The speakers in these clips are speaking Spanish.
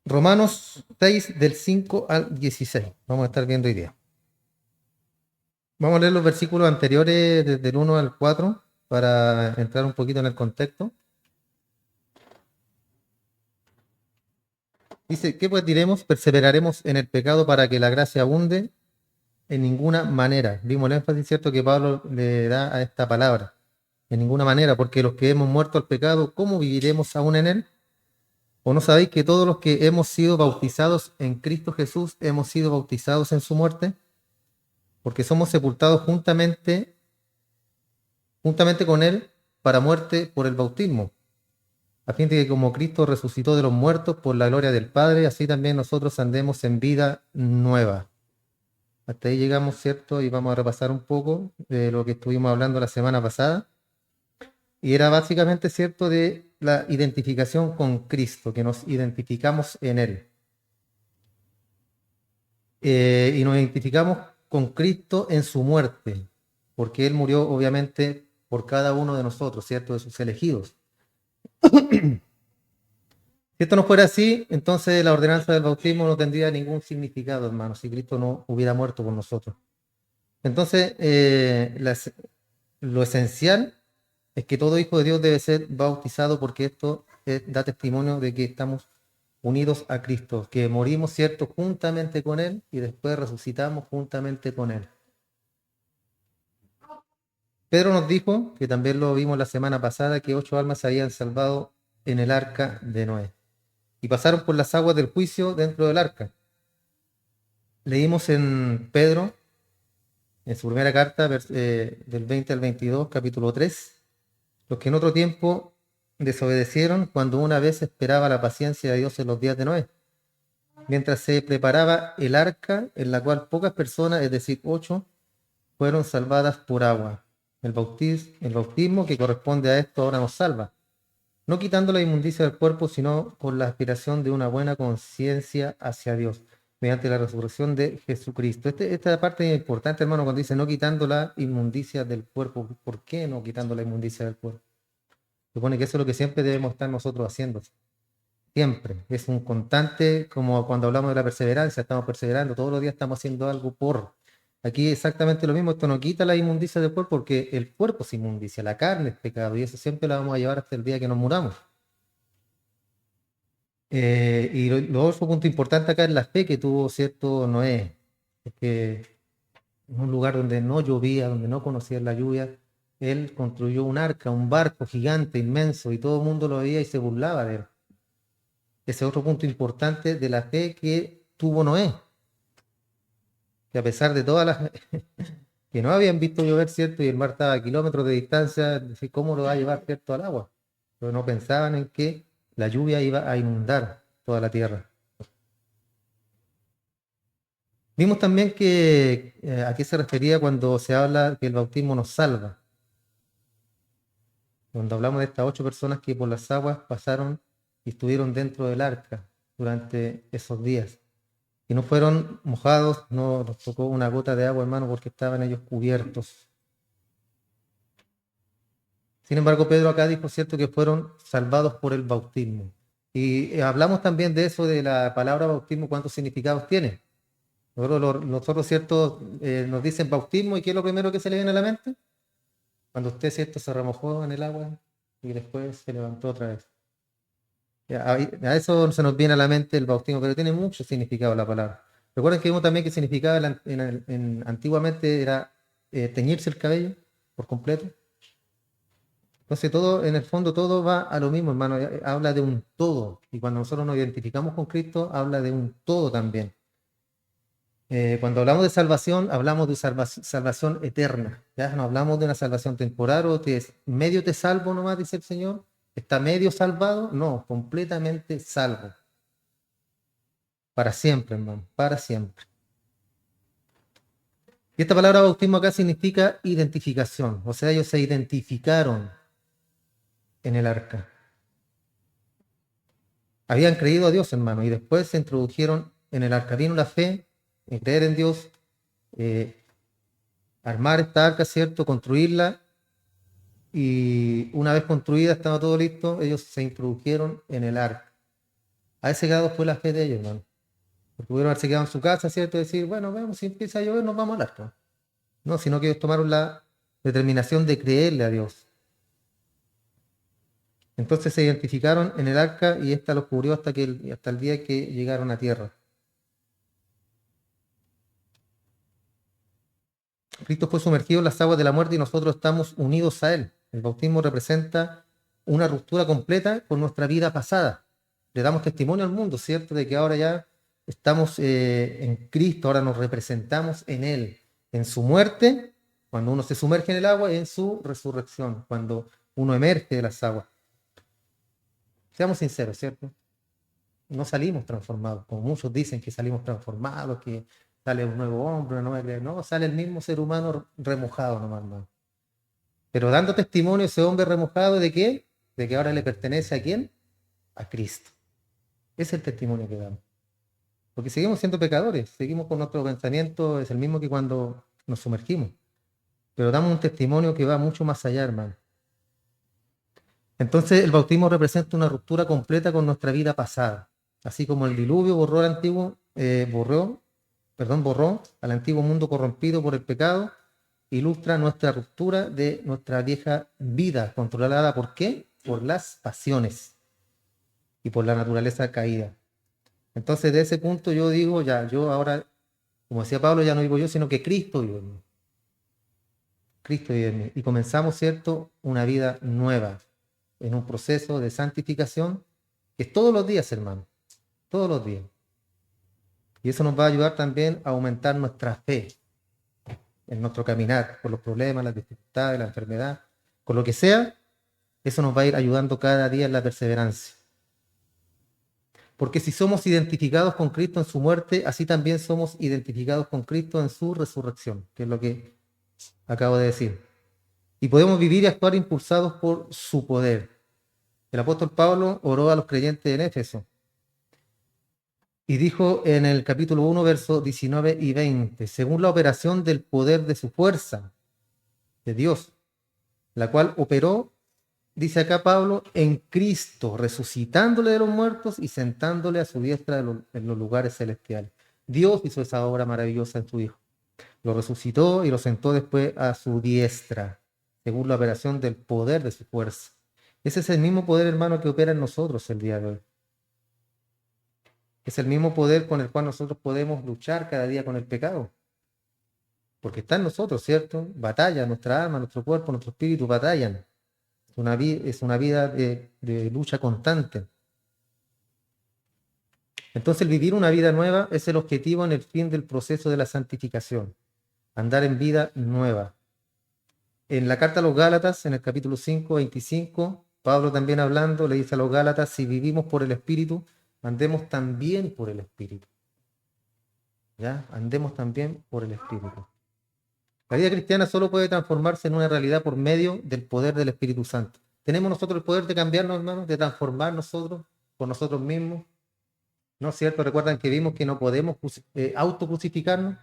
Romanos 6, del 5 al 16. Vamos a estar viendo hoy día. Vamos a leer los versículos anteriores desde el 1 al 4 para entrar un poquito en el contexto. Dice, ¿qué pues diremos? ¿Perseveraremos en el pecado para que la gracia abunde? En ninguna manera. Vimos el énfasis, ¿cierto?, que Pablo le da a esta palabra. En ninguna manera, porque los que hemos muerto al pecado, ¿cómo viviremos aún en él? ¿O no sabéis que todos los que hemos sido bautizados en Cristo Jesús hemos sido bautizados en su muerte? Porque somos sepultados juntamente con él para muerte por el bautismo, a fin de que como Cristo resucitó de los muertos por la gloria del Padre, así también nosotros andemos en vida nueva. Hasta ahí llegamos, ¿cierto? Y vamos a repasar un poco de lo que estuvimos hablando la semana pasada. Y era básicamente, ¿cierto?, de la identificación con Cristo, que nos identificamos en Él. Y nos identificamos con Cristo en su muerte, porque Él murió obviamente por cada uno de nosotros, ¿cierto?, de sus elegidos. Si esto no fuera así, entonces la ordenanza del bautismo no tendría ningún significado, hermano, si Cristo no hubiera muerto por nosotros. Entonces, lo esencial es que todo hijo de Dios debe ser bautizado, porque esto da testimonio de que estamos unidos a Cristo, que morimos, ¿cierto?, juntamente con Él y después resucitamos juntamente con Él. Pedro nos dijo, que también lo vimos la semana pasada, que 8 almas se habían salvado en el arca de Noé y pasaron por las aguas del juicio dentro del arca. Leímos en Pedro, en su primera carta, del 20 al 22, capítulo 3, los que en otro tiempo desobedecieron cuando una vez esperaba la paciencia de Dios en los días de Noé, mientras se preparaba el arca, en la cual pocas personas, es decir, 8, fueron salvadas por agua. El bautismo que corresponde a esto ahora nos salva, no quitando la inmundicia del cuerpo, sino con la aspiración de una buena conciencia hacia Dios, mediante la resurrección de Jesucristo. Esta parte es importante, hermano, cuando dice no quitando la inmundicia del cuerpo. ¿Por qué no quitando la inmundicia del cuerpo? Supone que eso es lo que siempre debemos estar nosotros haciendo. Siempre. Es un constante, como cuando hablamos de la perseverancia, estamos perseverando, todos los días estamos haciendo algo por. Aquí exactamente lo mismo, esto no quita la inmundicia del cuerpo, porque el cuerpo es inmundicia, la carne es pecado, y eso siempre la vamos a llevar hasta el día que nos muramos. Y lo otro punto importante acá es la fe que tuvo, ¿cierto?, Noé. Es que en un lugar donde no llovía, donde no conocía la lluvia, él construyó un arca, un barco gigante, inmenso, y todo el mundo lo veía y se burlaba de él. Ese es otro punto importante de la fe que tuvo Noé, que a pesar de todas las que no habían visto llover, ¿cierto?, y el mar estaba a kilómetros de distancia, decir, ¿cómo lo va a llevar, ¿cierto?, al agua? Pero no pensaban en que la lluvia iba a inundar toda la tierra. Vimos también que a qué se refería cuando se habla que el bautismo nos salva. Cuando hablamos de estas 8 personas que por las aguas pasaron y estuvieron dentro del arca durante esos días. Y no fueron mojados, no nos tocó una gota de agua, hermano, porque estaban ellos cubiertos. Sin embargo, Pedro acá dijo, cierto, que fueron salvados por el bautismo. Y hablamos también de eso, de la palabra bautismo, cuántos significados tiene. Nosotros, cierto, nos dicen bautismo, ¿y qué es lo primero que se le viene a la mente? Cuando usted, cierto, se remojó en el agua y después se levantó otra vez. A eso se nos viene a la mente el bautismo, pero tiene mucho significado la palabra. Recuerden que vimos también que significaba antiguamente era teñirse el cabello por completo. Entonces todo, en el fondo, todo va a lo mismo, hermano. Habla de un todo. Y cuando nosotros nos identificamos con Cristo, habla de un todo también. Cuando hablamos de salvación, hablamos de salvación eterna. ¿Ya? No hablamos de una salvación temporal o medio te salvo nomás, dice el Señor. ¿Está medio salvado? No, completamente salvo. Para siempre, hermano, para siempre. Y esta palabra bautismo acá significa identificación. O sea, ellos se identificaron en el arca. Habían creído a Dios, hermano, y después se introdujeron en el arca. Vino la fe, en creer en Dios, armar esta arca, ¿cierto? Construirla. Y una vez construida, estaba todo listo, ellos se introdujeron en el arca. A ese grado fue la fe de ellos, hermano. Porque pudieron haberse quedado en su casa, ¿cierto? Y decir, bueno, vemos, si empieza a llover, nos vamos al arca. No, sino que ellos tomaron la determinación de creerle a Dios. Entonces se identificaron en el arca y ésta los cubrió hasta el día que llegaron a tierra. Cristo fue sumergido en las aguas de la muerte y nosotros estamos unidos a Él. El bautismo representa una ruptura completa con nuestra vida pasada. Le damos testimonio al mundo, ¿cierto? De que ahora ya estamos en Cristo, ahora nos representamos en Él, en su muerte, cuando uno se sumerge en el agua, y en su resurrección, cuando uno emerge de las aguas. Seamos sinceros, ¿cierto? No salimos transformados, como muchos dicen que salimos transformados, que sale un nuevo hombre, una nueva criatura. No, sale el mismo ser humano remojado nomás, hermano. Pero dando testimonio ese hombre remojado de qué? De que ahora le pertenece a quién? A Cristo. Ese es el testimonio que damos. Porque seguimos siendo pecadores, seguimos con nuestro pensamiento, es el mismo que cuando nos sumergimos. Pero damos un testimonio que va mucho más allá, hermano. Entonces el bautismo representa una ruptura completa con nuestra vida pasada. Así como el diluvio borró borró al antiguo mundo corrompido por el pecado, ilustra nuestra ruptura de nuestra vieja vida, controlada ¿por qué? Por las pasiones y por la naturaleza caída. Entonces, de ese punto yo digo, ya, yo ahora, como decía Pablo, ya no vivo yo, sino que Cristo vive en mí. Cristo vive en mí. Y comenzamos, ¿cierto?, una vida nueva, en un proceso de santificación, que es todos los días, hermano, todos los días. Y eso nos va a ayudar también a aumentar nuestra fe en nuestro caminar, por los problemas, las dificultades, la enfermedad, con lo que sea, eso nos va a ir ayudando cada día en la perseverancia. Porque si somos identificados con Cristo en su muerte, así también somos identificados con Cristo en su resurrección, que es lo que acabo de decir. Y podemos vivir y actuar impulsados por su poder. El apóstol Pablo oró a los creyentes en Éfeso y dijo en el capítulo 1, versos 19 y 20, según la operación del poder de su fuerza, de Dios, la cual operó, dice acá Pablo, en Cristo, resucitándole de los muertos y sentándole a su diestra en los lugares celestiales. Dios hizo esa obra maravillosa en su Hijo. Lo resucitó y lo sentó después a su diestra, según la operación del poder de su fuerza. Ese es el mismo poder, hermano, que opera en nosotros el día de hoy. Es el mismo poder con el cual nosotros podemos luchar cada día con el pecado. Porque está en nosotros, ¿cierto? Batalla, nuestra alma, nuestro cuerpo, nuestro espíritu batallan. Es una vida de lucha constante. Entonces, el vivir una vida nueva es el objetivo en el fin del proceso de la santificación. Andar en vida nueva. En la carta a los Gálatas, en el capítulo 5, 25, Pablo también hablando, le dice a los Gálatas, si vivimos por el Espíritu, andemos también por el Espíritu. ¿Ya? Andemos también por el Espíritu. La vida cristiana solo puede transformarse en una realidad por medio del poder del Espíritu Santo. ¿Tenemos nosotros el poder de cambiarnos, hermanos? ¿De transformar nosotros por nosotros mismos? ¿No es cierto? Recuerdan que vimos que no podemos autocrucificarnos.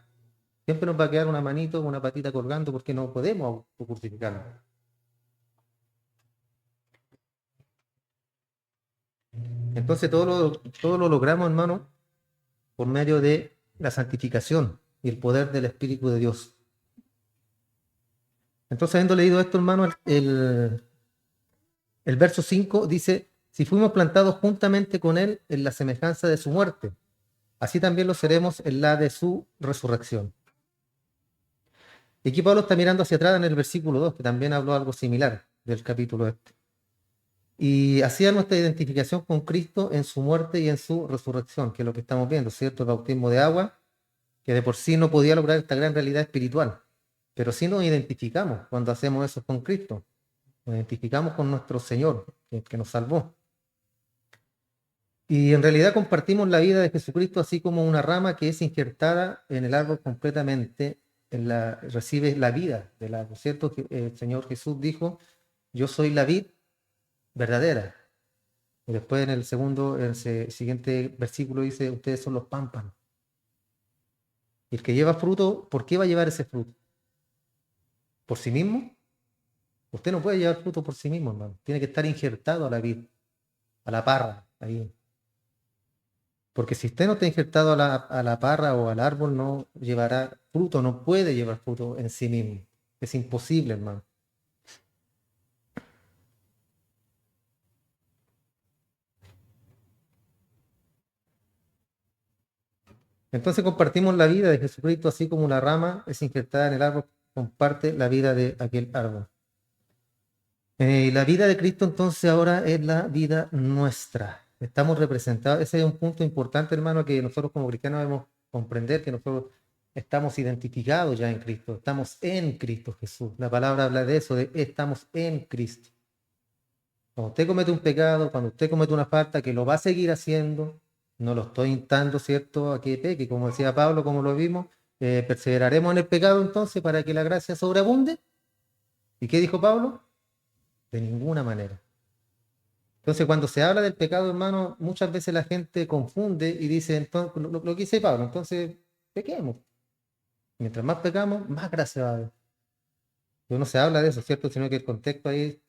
Siempre nos va a quedar una manito, una patita colgando porque no podemos autocrucificarnos. Entonces todo lo logramos, hermano, por medio de la santificación y el poder del Espíritu de Dios. Entonces, habiendo leído esto, hermano, el verso 5 dice, si fuimos plantados juntamente con Él en la semejanza de su muerte, así también lo seremos en la de su resurrección. Y aquí Pablo está mirando hacia atrás en el versículo 2, que también habló algo similar del capítulo este. Y hacía nuestra identificación con Cristo en su muerte y en su resurrección, que es lo que estamos viendo, ¿cierto? El bautismo de agua, que de por sí no podía lograr esta gran realidad espiritual, pero sí nos identificamos cuando hacemos eso con Cristo, nos identificamos con nuestro Señor, que nos salvó. Y en realidad compartimos la vida de Jesucristo así como una rama que es injertada en el árbol completamente, recibe la vida del árbol, ¿cierto? El Señor Jesús dijo, yo soy la vid verdadera. Y después en el siguiente versículo dice, ustedes son los pámpanos. Y el que lleva fruto, ¿por qué va a llevar ese fruto? ¿Por sí mismo? Usted no puede llevar fruto por sí mismo, hermano. Tiene que estar injertado a la vid, a la parra, ahí. Porque si usted no está injertado a la parra o al árbol, no llevará fruto, no puede llevar fruto en sí mismo. Es imposible, hermano. Entonces compartimos la vida de Jesucristo, así como la rama es injertada en el árbol, comparte la vida de aquel árbol. Y la vida de Cristo entonces ahora es la vida nuestra. Estamos representados. Ese es un punto importante, hermano, que nosotros como cristianos debemos comprender, que nosotros estamos identificados ya en Cristo. Estamos en Cristo Jesús. La palabra habla de eso, de estamos en Cristo. Cuando usted comete un pecado, cuando usted comete una falta, que lo va a seguir haciendo, no lo estoy instando, ¿cierto?, a que peque, como decía Pablo, como lo vimos, perseveraremos en el pecado entonces para que la gracia sobreabunde. ¿Y qué dijo Pablo? De ninguna manera. Entonces, cuando se habla del pecado, hermano, muchas veces la gente confunde y dice, entonces, lo que dice Pablo, entonces pequemos. Mientras más pecamos, más gracia va a haber. Pero no se habla de eso, ¿cierto? Sino que el contexto ahí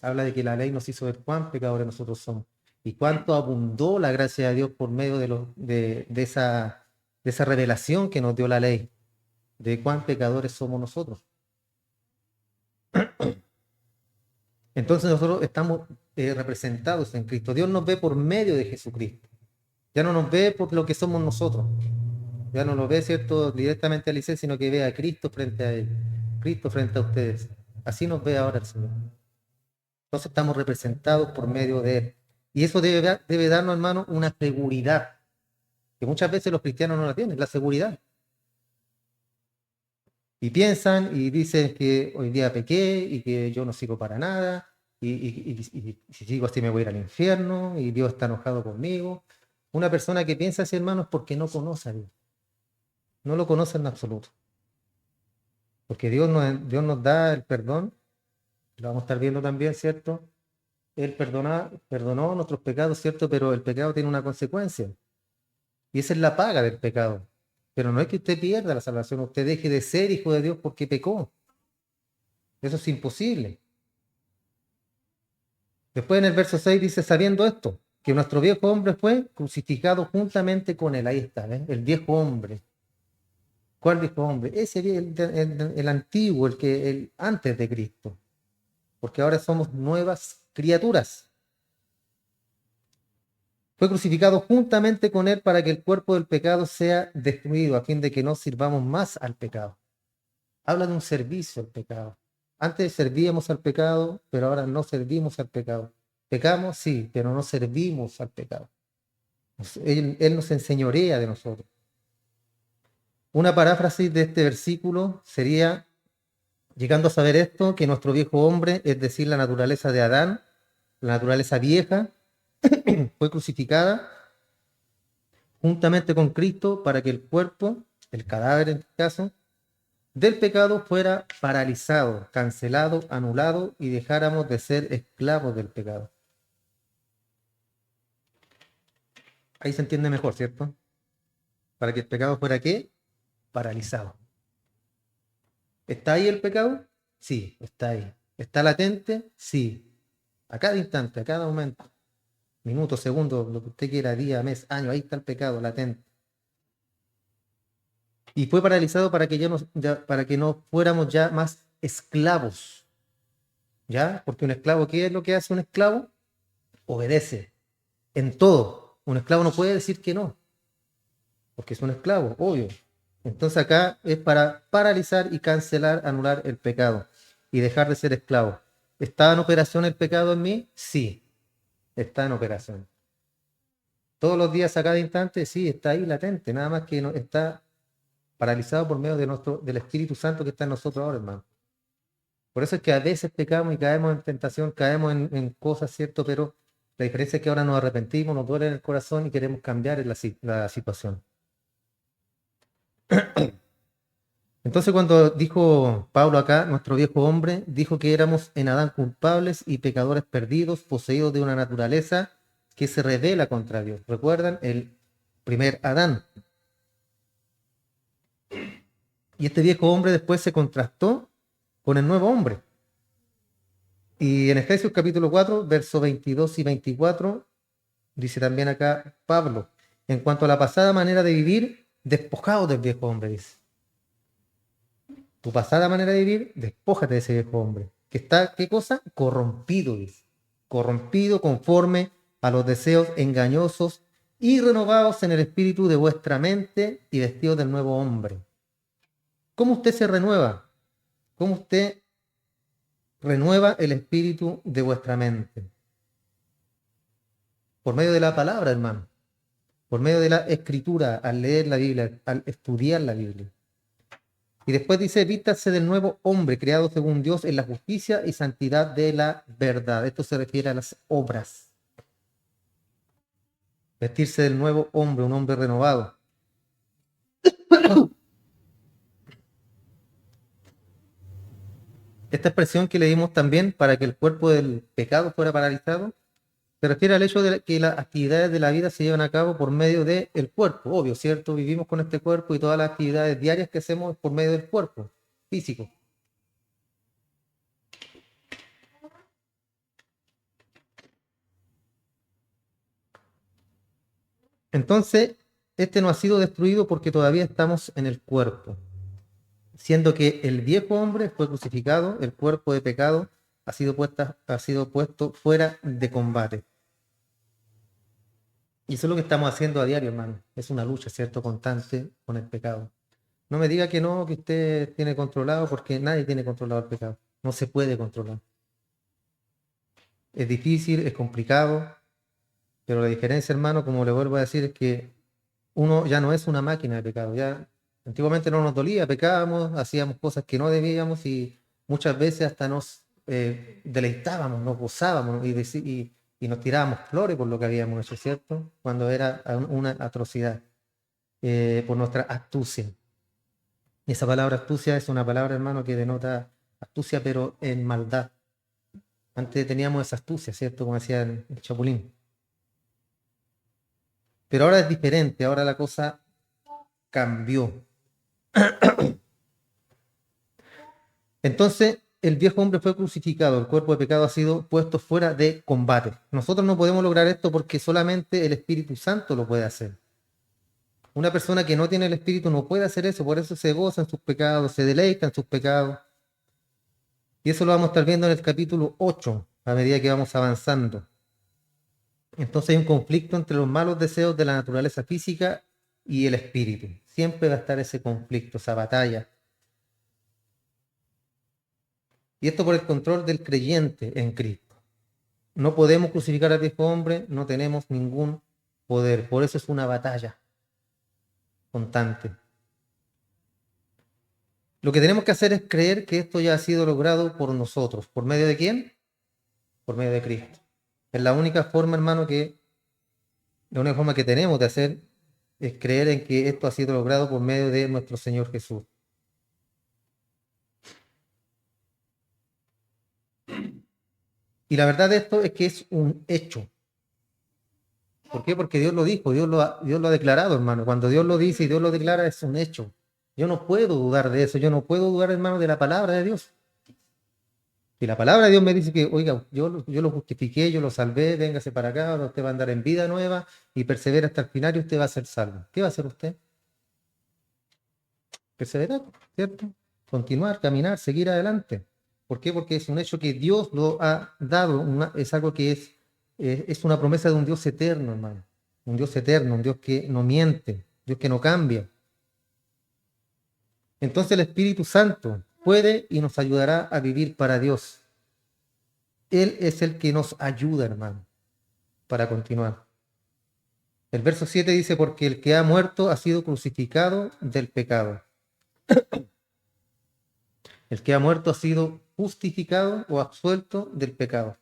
habla de que la ley nos hizo ver cuán pecadores nosotros somos y cuánto abundó la gracia de Dios por medio de esa revelación que nos dio la ley, de cuán pecadores somos nosotros. Entonces nosotros estamos representados en Cristo. Dios nos ve por medio de Jesucristo. Ya no nos ve por lo que somos nosotros. Ya no lo ve, ¿cierto?, directamente a Eliseo, sino que ve a Cristo frente a él. Cristo frente a ustedes. Así nos ve ahora el Señor. Entonces estamos representados por medio de Él. Y eso debe darnos, hermano, una seguridad, que muchas veces los cristianos no la tienen, la seguridad. Y piensan y dicen que hoy día pequé y que yo no sirvo para nada, y si sigo así me voy a ir al infierno, y Dios está enojado conmigo. Una persona que piensa así, hermano, es porque no conoce a Dios. No lo conoce en absoluto. Porque Dios nos da el perdón, lo vamos a estar viendo también, ¿cierto? Él perdonó nuestros pecados, ¿cierto? Pero el pecado tiene una consecuencia. Y esa es la paga del pecado. Pero no es que usted pierda la salvación, usted deje de ser hijo de Dios porque pecó. Eso es imposible. Después en el verso 6 dice, sabiendo esto, que nuestro viejo hombre fue crucificado juntamente con él. Ahí está, ¿eh? El viejo hombre. ¿Cuál viejo hombre? Ese, el antiguo, el antes de Cristo. Porque ahora somos nuevas criaturas. Fue crucificado juntamente con él para que el cuerpo del pecado sea destruido, a fin de que no sirvamos más al pecado. Habla de un servicio al pecado. Antes servíamos al pecado, pero ahora no servimos al pecado. Pecamos, sí, pero no servimos al pecado. Él nos enseñorea de nosotros. Una paráfrasis de este versículo sería, llegando a saber esto, que nuestro viejo hombre, es decir, la naturaleza de Adán, la naturaleza vieja, fue crucificada juntamente con Cristo para que el cuerpo, el cadáver en este caso, del pecado fuera paralizado, cancelado, anulado y dejáramos de ser esclavos del pecado. Ahí se entiende mejor, ¿cierto? Para que el pecado fuera ¿qué? Paralizado. ¿Está ahí el pecado? Sí, está ahí. ¿Está latente? Sí. A cada instante, a cada momento, minuto, segundo, lo que usted quiera, día, mes, año, ahí está el pecado latente. Y fue paralizado para que, para que no fuéramos ya más esclavos. ¿Ya? Porque un esclavo, ¿qué es lo que hace un esclavo? Obedece en todo. Un esclavo no puede decir que no, porque es un esclavo, obvio. Entonces acá es para paralizar y cancelar, anular el pecado y dejar de ser esclavo. ¿Está en operación el pecado en mí? Sí, está en operación. Todos los días, a cada instante, sí, está ahí latente, nada más que no, está paralizado por medio del Espíritu Santo que está en nosotros ahora, hermano. Por eso es que a veces pecamos y caemos en tentación, caemos en cosas, ¿cierto? Pero la diferencia es que ahora nos arrepentimos, nos duele en el corazón y queremos cambiar la situación. Entonces cuando dijo Pablo acá, nuestro viejo hombre, dijo que éramos en Adán culpables y pecadores perdidos, poseídos de una naturaleza que se rebela contra Dios. ¿Recuerdan? El primer Adán. Y este viejo hombre después se contrastó con el nuevo hombre. Y en Efesios capítulo 4, versos 22 y 24, dice también acá Pablo, En cuanto a la pasada manera de vivir, despojaos del viejo hombre, dice. Tu pasada manera de vivir, despójate de ese viejo hombre. Que está, ¿qué cosa? Corrompido, dice. Corrompido conforme a los deseos engañosos y renovados en el espíritu de vuestra mente y vestidos del nuevo hombre. ¿Cómo usted se renueva? ¿Cómo usted renueva el espíritu de vuestra mente? Por medio de la palabra, hermano. Por medio de la escritura, al leer la Biblia, al estudiar la Biblia. Y después dice, vístase del nuevo hombre, creado según Dios en la justicia y santidad de la verdad. Esto se refiere a las obras. Vestirse del nuevo hombre, un hombre renovado. Esta expresión que leímos también, para que el cuerpo del pecado fuera paralizado, se refiere al hecho de que las actividades de la vida se llevan a cabo por medio del cuerpo. Obvio, ¿cierto? Vivimos con este cuerpo y todas las actividades diarias que hacemos por medio del cuerpo físico. Entonces, este no ha sido destruido porque todavía estamos en el cuerpo, siendo que el viejo hombre fue crucificado, el cuerpo de pecado ha sido puesto fuera de combate. Y eso es lo que estamos haciendo a diario, hermano. Es una lucha, ¿cierto?, constante con el pecado. No me diga que no, que usted tiene controlado, porque nadie tiene controlado el pecado. No se puede controlar. Es difícil, es complicado, pero la diferencia, hermano, como le vuelvo a decir, es que uno ya no es una máquina de pecado. Ya antiguamente no nos dolía, pecábamos, hacíamos cosas que no debíamos y muchas veces hasta nos deleitábamos, nos gozábamos y nos tirábamos flores por lo que habíamos hecho, ¿cierto? Cuando era una atrocidad, por nuestra astucia. Y esa palabra astucia es una palabra, hermano, que denota astucia, pero en maldad. Antes teníamos esa astucia, ¿cierto? Como decía el Chapulín. Pero ahora es diferente, ahora la cosa cambió. Entonces, el viejo hombre fue crucificado, el cuerpo de pecado ha sido puesto fuera de combate. Nosotros no podemos lograr esto porque solamente el Espíritu Santo lo puede hacer. Una persona que no tiene el Espíritu no puede hacer eso, por eso se goza en sus pecados, se deleita en sus pecados. Y eso lo vamos a estar viendo en el capítulo 8, a medida que vamos avanzando. Entonces hay un conflicto entre los malos deseos de la naturaleza física y el espíritu. Siempre va a estar ese conflicto, esa batalla. Y esto por el control del creyente en Cristo. No podemos crucificar al viejo hombre, no tenemos ningún poder. Por eso es una batalla constante. Lo que tenemos que hacer es creer que esto ya ha sido logrado por nosotros. ¿Por medio de quién? Por medio de Cristo. Es la única forma, hermano, la única forma que tenemos de hacer es creer en que esto ha sido logrado por medio de nuestro Señor Jesús. Y la verdad de esto es que es un hecho. ¿Por qué? Porque Dios lo dijo, Dios lo ha declarado, hermano. Cuando Dios lo dice y Dios lo declara, es un hecho. Yo no puedo dudar de eso, yo no puedo dudar, hermano, de la palabra de Dios. Si la palabra de Dios me dice que, oiga, yo lo justifiqué, yo lo salvé, véngase para acá, ahora usted va a andar en vida nueva y persevera hasta el final y usted va a ser salvo. ¿Qué va a hacer usted? Perseverar, ¿cierto? Continuar, caminar, seguir adelante. ¿Por qué? Porque es un hecho que Dios lo ha dado, es algo que es una promesa de un Dios eterno, hermano. Un Dios eterno, un Dios que no miente, Dios que no cambia. Entonces el Espíritu Santo puede y nos ayudará a vivir para Dios. Él es el que nos ayuda, hermano, para continuar. El verso 7 dice, porque el que ha muerto ha sido crucificado del pecado. El que ha muerto ha sido justificado o absuelto del pecado.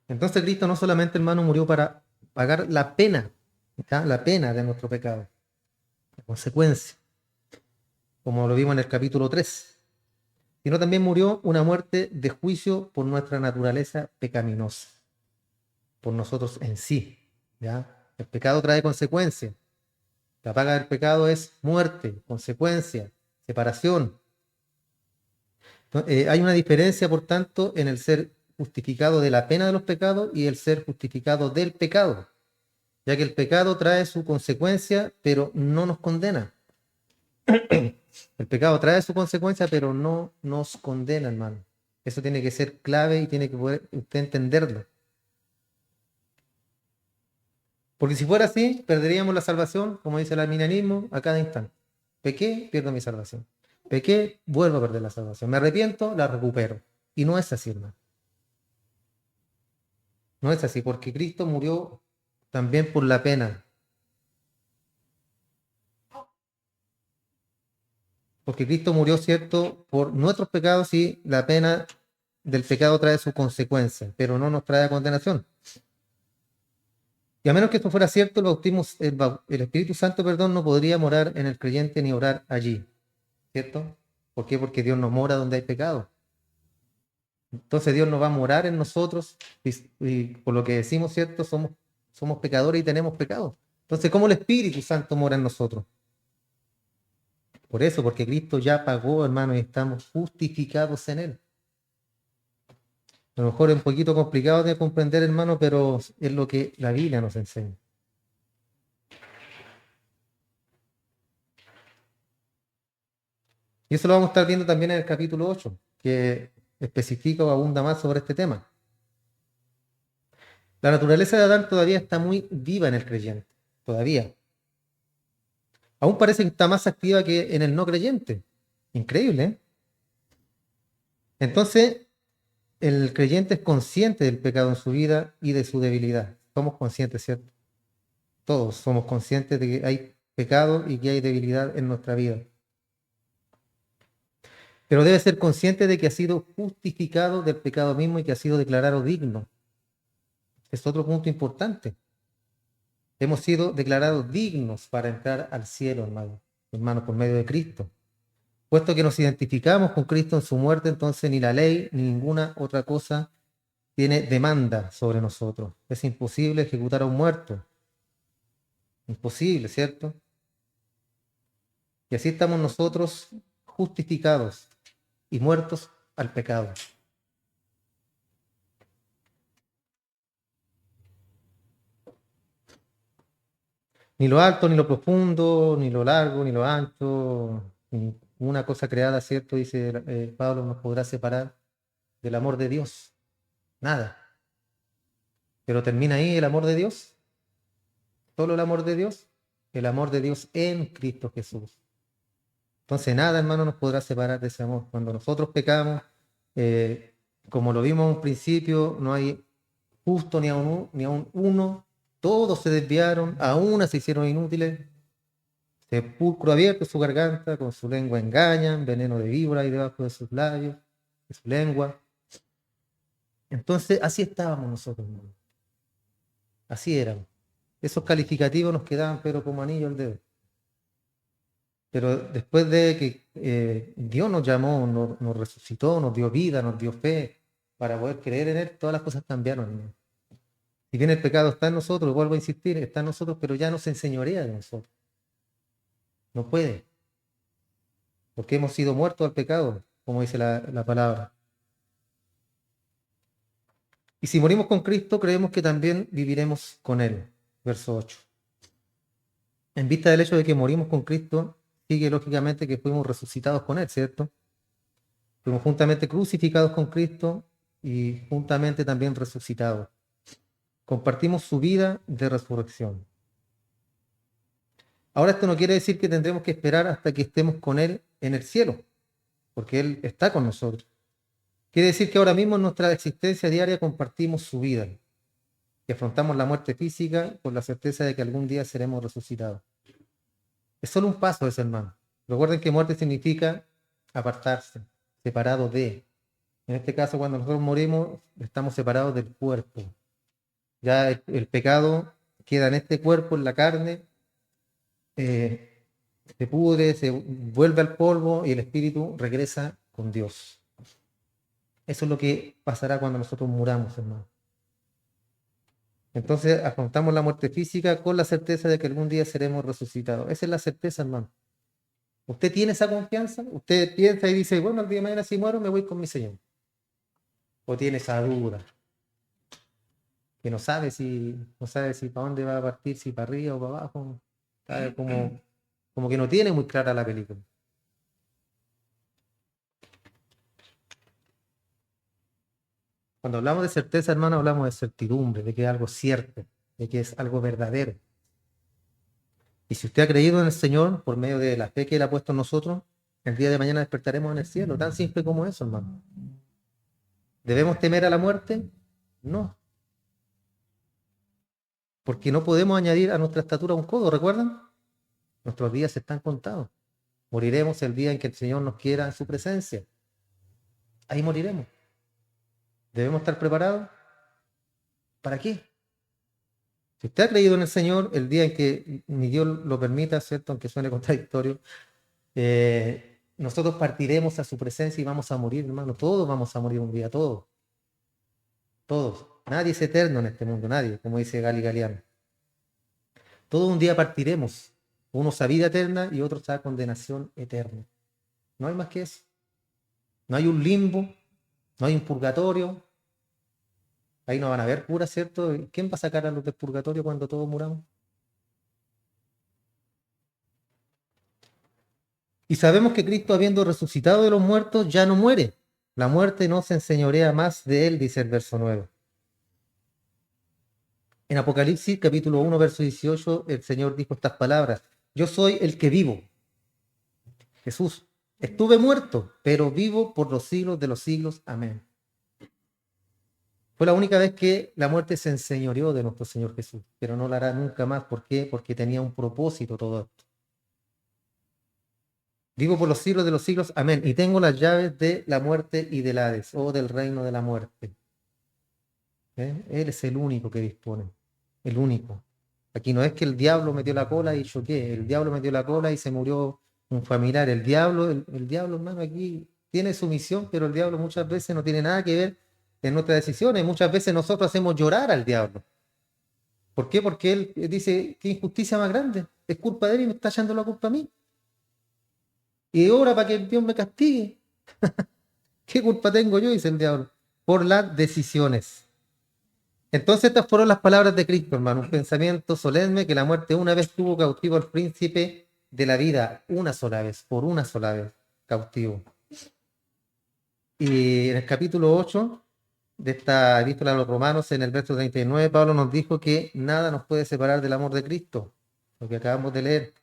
Entonces Cristo no solamente, hermano, murió para pagar la pena, ¿ya? La pena de nuestro pecado, la consecuencia, como lo vimos en el capítulo 3, sino también murió una muerte de juicio por nuestra naturaleza pecaminosa, por nosotros en sí, ¿ya? El pecado trae consecuencias. La paga del pecado es muerte, consecuencia, separación. Hay una diferencia, por tanto, en el ser justificado de la pena de los pecados y el ser justificado del pecado, ya que el pecado trae su consecuencia, pero no nos condena. El pecado trae su consecuencia, pero no nos condena, hermano. Eso tiene que ser clave y tiene que poder usted entenderlo. Porque si fuera así, perderíamos la salvación, como dice el arminianismo, a cada instante. Pequé, pierdo mi salvación. Pequé, vuelvo a perder la salvación. Me arrepiento, la recupero. Y no es así, hermano. No es así, porque Cristo murió también por la pena. Porque Cristo murió, ¿cierto?, por nuestros pecados y la pena del pecado trae su consecuencia, pero no nos trae condenación. Y a menos que esto fuera cierto, el Espíritu Santo, perdón, no podría morar en el creyente ni orar allí, ¿cierto? ¿Por qué? Porque Dios no mora donde hay pecado. Entonces Dios no va a morar en nosotros y por lo que decimos, ¿cierto? Somos pecadores y tenemos pecado. Entonces, ¿cómo el Espíritu Santo mora en nosotros? Por eso, porque Cristo ya pagó, hermano, y estamos justificados en Él. A lo mejor es un poquito complicado de comprender, hermano, pero es lo que la Biblia nos enseña. Y eso lo vamos a estar viendo también en el capítulo 8, que especifica o abunda más sobre este tema. La naturaleza de Adán todavía está muy viva en el creyente, todavía. Aún parece que está más activa que en el no creyente. Increíble, ¿eh? Entonces, el creyente es consciente del pecado en su vida y de su debilidad. Somos conscientes, ¿cierto? Todos somos conscientes de que hay pecado y que hay debilidad en nuestra vida. Pero debe ser consciente de que ha sido justificado del pecado mismo y que ha sido declarado digno. Es otro punto importante. Hemos sido declarados dignos para entrar al cielo, hermano, por medio de Cristo. Puesto que nos identificamos con Cristo en su muerte, entonces ni la ley ni ninguna otra cosa tiene demanda sobre nosotros. Es imposible ejecutar a un muerto. Imposible, ¿cierto? Y así estamos nosotros justificados y muertos al pecado. Ni lo alto, ni lo profundo, ni lo largo, ni lo ancho, ni una cosa creada, ¿cierto? Dice Pablo, nos podrá separar del amor de Dios. Nada. Pero termina ahí el amor de Dios. Solo el amor de Dios. El amor de Dios en Cristo Jesús. Entonces nada, hermano, nos podrá separar de ese amor. Cuando nosotros pecamos, como lo vimos en un principio, no hay justo ni a un uno. Todos se desviaron, a una se hicieron inútiles. Sepulcro abierto su garganta, con su lengua engañan, veneno de víbora ahí debajo de sus labios, de su lengua. Entonces, así estábamos nosotros, hermano. Así éramos. Esos calificativos nos quedaban, pero como anillo al dedo. Pero después de que Dios nos llamó, nos resucitó, nos dio vida, nos dio fe, para poder creer en Él, todas las cosas cambiaron, hermano. Si bien el pecado está en nosotros, vuelvo a insistir, está en nosotros, pero ya no se enseñorea de nosotros. No puede. Porque hemos sido muertos al pecado, como dice la palabra. Y si morimos con Cristo, creemos que también viviremos con Él. Verso 8. En vista del hecho de que morimos con Cristo, sigue lógicamente que fuimos resucitados con Él, ¿cierto? Fuimos juntamente crucificados con Cristo y juntamente también resucitados. Compartimos su vida de resurrección. Ahora esto no quiere decir que tendremos que esperar hasta que estemos con Él en el cielo, porque Él está con nosotros. Quiere decir que ahora mismo en nuestra existencia diaria compartimos su vida y afrontamos la muerte física con la certeza de que algún día seremos resucitados. Es solo un paso ese, hermano. Recuerden que muerte significa apartarse, separado de. En este caso, cuando nosotros morimos, estamos separados del cuerpo. Ya el pecado queda en este cuerpo, en la carne, se pudre, se vuelve al polvo y el espíritu regresa con Dios. Eso es lo que pasará cuando nosotros muramos, hermano. Entonces afrontamos la muerte física con la certeza de que algún día seremos resucitados. Esa es la certeza, hermano. ¿Usted tiene esa confianza? ¿Usted piensa y dice, bueno, el día de mañana si muero me voy con mi Señor? o tiene esa duda, que no sabe si para dónde va a partir, si para arriba o para abajo, sabe como que no tiene muy clara la película. Cuando hablamos de certeza, hermano, hablamos de certidumbre, de que es algo cierto, de que es algo verdadero. Y si usted ha creído en el Señor por medio de la fe que Él ha puesto en nosotros, el día de mañana despertaremos en el cielo. Tan simple como eso, hermano. ¿Debemos temer a la muerte? No, porque no podemos añadir a nuestra estatura un codo, ¿recuerdan? Nuestros días están contados. Moriremos el día en que el Señor nos quiera en su presencia. Ahí moriremos. ¿Debemos estar preparados? ¿Para qué? Si usted ha creído en el Señor, el día en que ni Dios lo permita, ¿cierto? Aunque suene contradictorio, nosotros partiremos a su presencia y vamos a morir, hermano. Todos vamos a morir un día, todos. Todos. Nadie es eterno en este mundo, nadie, como dice Gali Galiano. Todos un día partiremos, unos a vida eterna y otros a condenación eterna. No hay más que eso. No hay un limbo, no hay un purgatorio. Ahí no van a haber curas, ¿cierto? ¿Quién va a sacar a los del purgatorio cuando todos muramos? Y sabemos que Cristo, habiendo resucitado de los muertos, ya no muere. La muerte no se enseñorea más de él, dice el verso 9. En Apocalipsis, capítulo 1, verso 18, el Señor dijo estas palabras: yo soy el que vivo. Jesús, estuve muerto, pero vivo por los siglos de los siglos. Amén. Fue la única vez que la muerte se enseñoreó de nuestro Señor Jesús, pero no la hará nunca más. ¿Por qué? Porque tenía un propósito todo esto. Vivo por los siglos de los siglos. Amén. Y tengo las llaves de la muerte y del Hades, o del reino de la muerte. Él es el único que dispone. El único. Aquí no es que el diablo metió la cola y choqué. El diablo metió la cola y se murió un familiar. El diablo, hermano, aquí tiene su misión, pero el diablo muchas veces no tiene nada que ver en nuestras decisiones. Muchas veces nosotros hacemos llorar al diablo. ¿Por qué? Porque él dice: qué injusticia más grande. Es culpa de él y me está echando la culpa a mí. Y ora para que Dios me castigue. ¿Qué culpa tengo yo? Dice el diablo. Por las decisiones. Entonces estas fueron las palabras de Cristo, hermano. Un pensamiento solemne que la muerte una vez tuvo cautivo al príncipe de la vida. Una sola vez, por una sola vez, cautivo. Y en el capítulo 8 de esta epístola a los Romanos, en el verso 39, Pablo nos dijo que nada nos puede separar del amor de Cristo. Lo que acabamos de leer,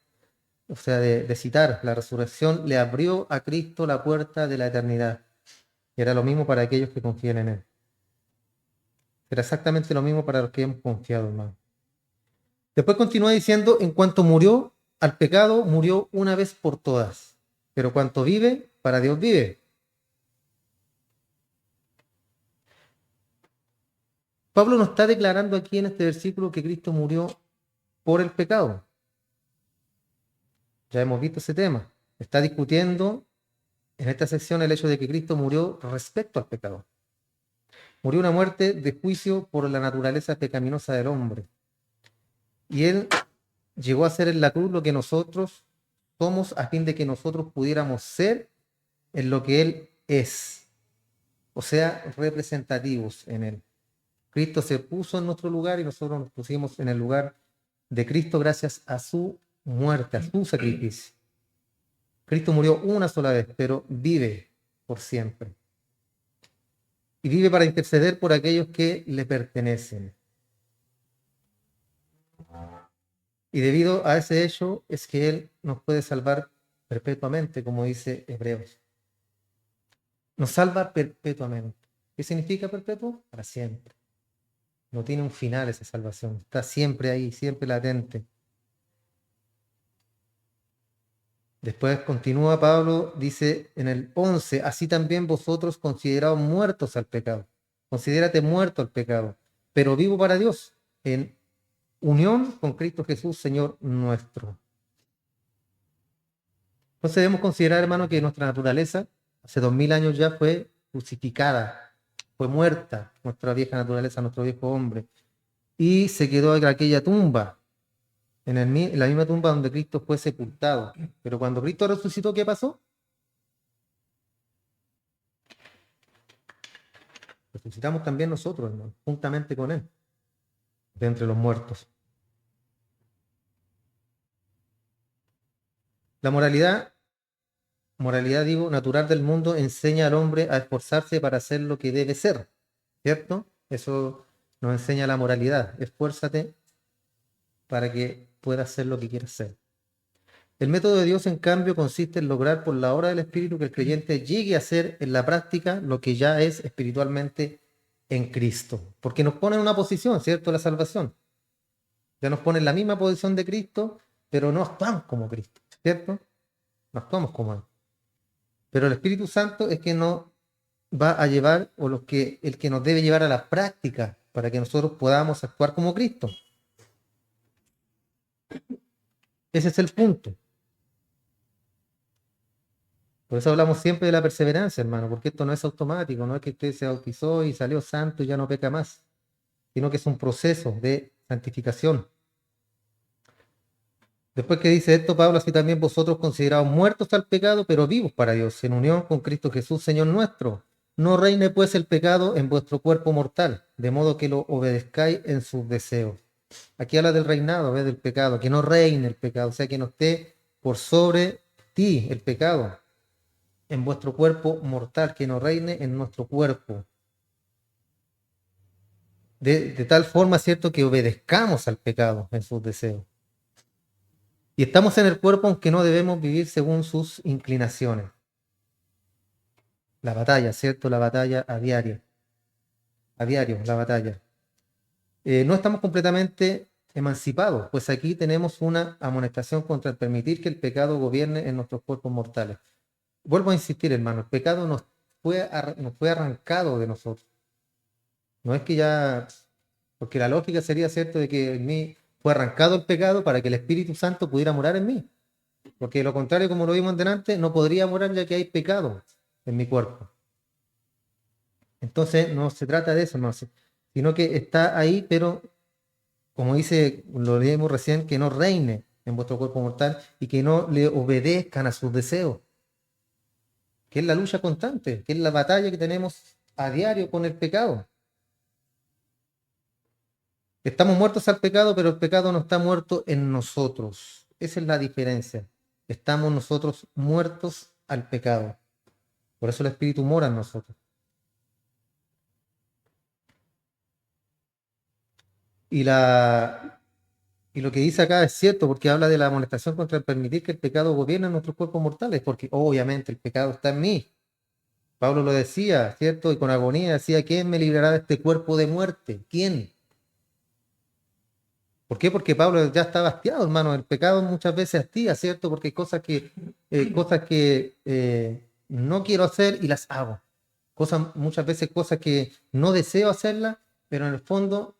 o sea, de citar, la resurrección le abrió a Cristo la puerta de la eternidad. Y era lo mismo para aquellos que confían en Él. Era exactamente lo mismo para los que hemos confiado, hermano. Después continúa diciendo: en cuanto murió al pecado, murió una vez por todas. Pero cuanto vive, para Dios vive. Pablo no está declarando aquí en este versículo que Cristo murió por el pecado. Ya hemos visto ese tema. Está discutiendo en esta sección el hecho de que Cristo murió respecto al pecado. Murió una muerte de juicio por la naturaleza pecaminosa del hombre. Y Él llegó a ser en la cruz lo que nosotros somos, a fin de que nosotros pudiéramos ser en lo que Él es. O sea, representativos en Él. Cristo se puso en nuestro lugar y nosotros nos pusimos en el lugar de Cristo gracias a su muerte, a su sacrificio. Cristo murió una sola vez, pero vive por siempre. Y vive para interceder por aquellos que le pertenecen. Y debido a ese hecho es que Él nos puede salvar perpetuamente, como dice Hebreos. Nos salva perpetuamente. ¿Qué significa perpetuo? Para siempre. No tiene un final esa salvación. Está siempre ahí, siempre latente. Después continúa Pablo, dice en el 11: así también vosotros considerados muertos al pecado. Considérate muerto al pecado, pero vivo para Dios, en unión con Cristo Jesús, Señor nuestro. Entonces debemos considerar, hermano, que nuestra naturaleza hace 2000 años ya fue crucificada, fue muerta, nuestra vieja naturaleza, nuestro viejo hombre, y se quedó en aquella tumba, en la misma tumba donde Cristo fue sepultado. Pero cuando Cristo resucitó, ¿qué pasó? resucitamos también nosotros, hermano, juntamente con Él, de entre los muertos. La moralidad digo, natural del mundo, enseña al hombre a esforzarse para hacer lo que debe ser, ¿cierto? Eso nos enseña la moralidad. Esfuérzate para que puedas hacer lo que quieras hacer. El método de Dios, en cambio, consiste en lograr por la obra del Espíritu que el creyente llegue a hacer en la práctica lo que ya es espiritualmente en Cristo. Porque nos pone en una posición, ¿cierto? La salvación. Ya nos pone en la misma posición de Cristo, pero no actuamos como Cristo, ¿cierto? No actuamos como Él. Pero el Espíritu Santo es que nos va a llevar, o el que nos debe llevar a la práctica para que nosotros podamos actuar como Cristo. Ese es el punto. Por eso hablamos siempre de la perseverancia, hermano, porque esto no es automático, no es que usted se bautizó y salió santo y ya no peca más, sino que es un proceso de santificación. Después que dice esto, Pablo, así también vosotros considerados muertos al pecado, pero vivos para Dios, en unión con Cristo Jesús, Señor nuestro. No reine pues el pecado en vuestro cuerpo mortal, de modo que lo obedezcáis en sus deseos. Aquí habla del reinado, del pecado, que no reine el pecado, o sea, que no esté por sobre ti el pecado, en vuestro cuerpo mortal, que no reine en nuestro cuerpo. De tal forma, ¿cierto?, que obedezcamos al pecado en sus deseos. Y estamos en el cuerpo, aunque no debemos vivir según sus inclinaciones. La batalla, ¿cierto? La batalla a diario. A diario, la batalla. No estamos completamente emancipados, pues aquí tenemos una amonestación contra el permitir que el pecado gobierne en nuestros cuerpos mortales. Vuelvo a insistir, hermano, el pecado nos fue arrancado de nosotros. No es que ya, porque la lógica sería, ¿cierto?, de que en mí fue arrancado el pecado para que el Espíritu Santo pudiera morar en mí. Porque de lo contrario, como lo vimos delante, no podría morar ya que hay pecado en mi cuerpo. Entonces, no se trata de eso, no, sino que está ahí, pero como dice, lo leímos recién, que no reine en vuestro cuerpo mortal y que no le obedezcan a sus deseos, que es la lucha constante, que es la batalla que tenemos a diario con el pecado. Estamos muertos al pecado, pero el pecado no está muerto en nosotros. Esa es la diferencia. Estamos nosotros muertos al pecado. Por eso el Espíritu mora en nosotros. Y lo que dice acá es cierto, porque habla de la amonestación contra el permitir que el pecado gobierne en nuestros cuerpos mortales, porque obviamente el pecado está en mí. Pablo lo decía, ¿cierto? Y con agonía decía, ¿quién me librará de este cuerpo de muerte? ¿Quién? ¿Por qué? Porque Pablo ya está hastiado, hermano. El pecado muchas veces hastía, ¿cierto? Porque hay cosas que no quiero hacer y las hago. Muchas veces cosas que no deseo hacerlas, pero en el fondo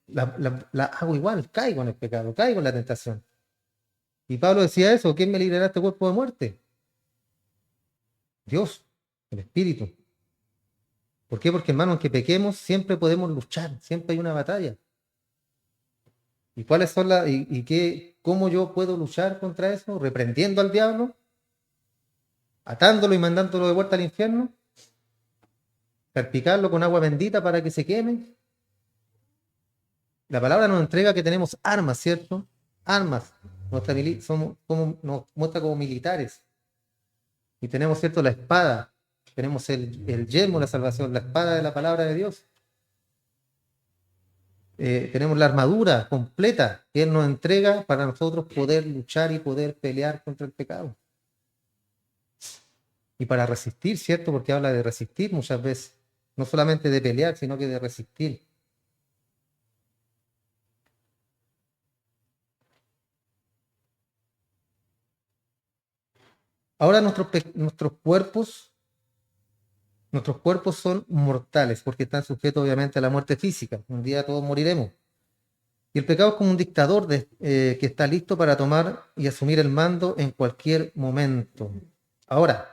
la hago igual, caigo en el pecado, caigo en la tentación. Y Pablo decía eso, ¿quién me librará de este cuerpo de muerte? Dios, el Espíritu. ¿Por qué? Porque, hermano, aunque pequemos, siempre podemos luchar, siempre hay una batalla. ¿Y cuáles son cómo yo puedo luchar contra eso? Reprendiendo al diablo, atándolo y mandándolo de vuelta al infierno, salpicarlo con agua bendita para que se queme. La palabra nos entrega que tenemos armas, ¿cierto? Armas. Nos muestra como militares. Y tenemos, ¿cierto?, la espada. Tenemos el yelmo de la salvación, la espada de la palabra de Dios. Tenemos la armadura completa que Él nos entrega para nosotros poder luchar y poder pelear contra el pecado. Y para resistir, ¿cierto? Porque habla de resistir muchas veces. No solamente de pelear, sino que de resistir. Ahora nuestros cuerpos son mortales porque están sujetos obviamente a la muerte física. Un día todos moriremos. Y el pecado es como un dictador que está listo para tomar y asumir el mando en cualquier momento. Ahora,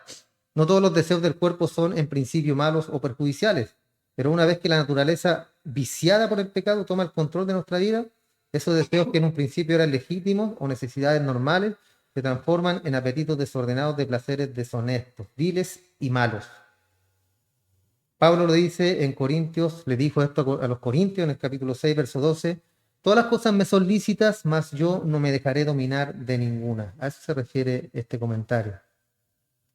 no todos los deseos del cuerpo son en principio malos o perjudiciales, pero una vez que la naturaleza viciada por el pecado toma el control de nuestra vida, esos deseos que en un principio eran legítimos o necesidades normales se transforman en apetitos desordenados de placeres deshonestos, viles y malos. Pablo lo dice en Corintios, le dijo esto a los Corintios en el capítulo 6, verso 12: todas las cosas me son lícitas, mas yo no me dejaré dominar de ninguna. A eso se refiere este comentario.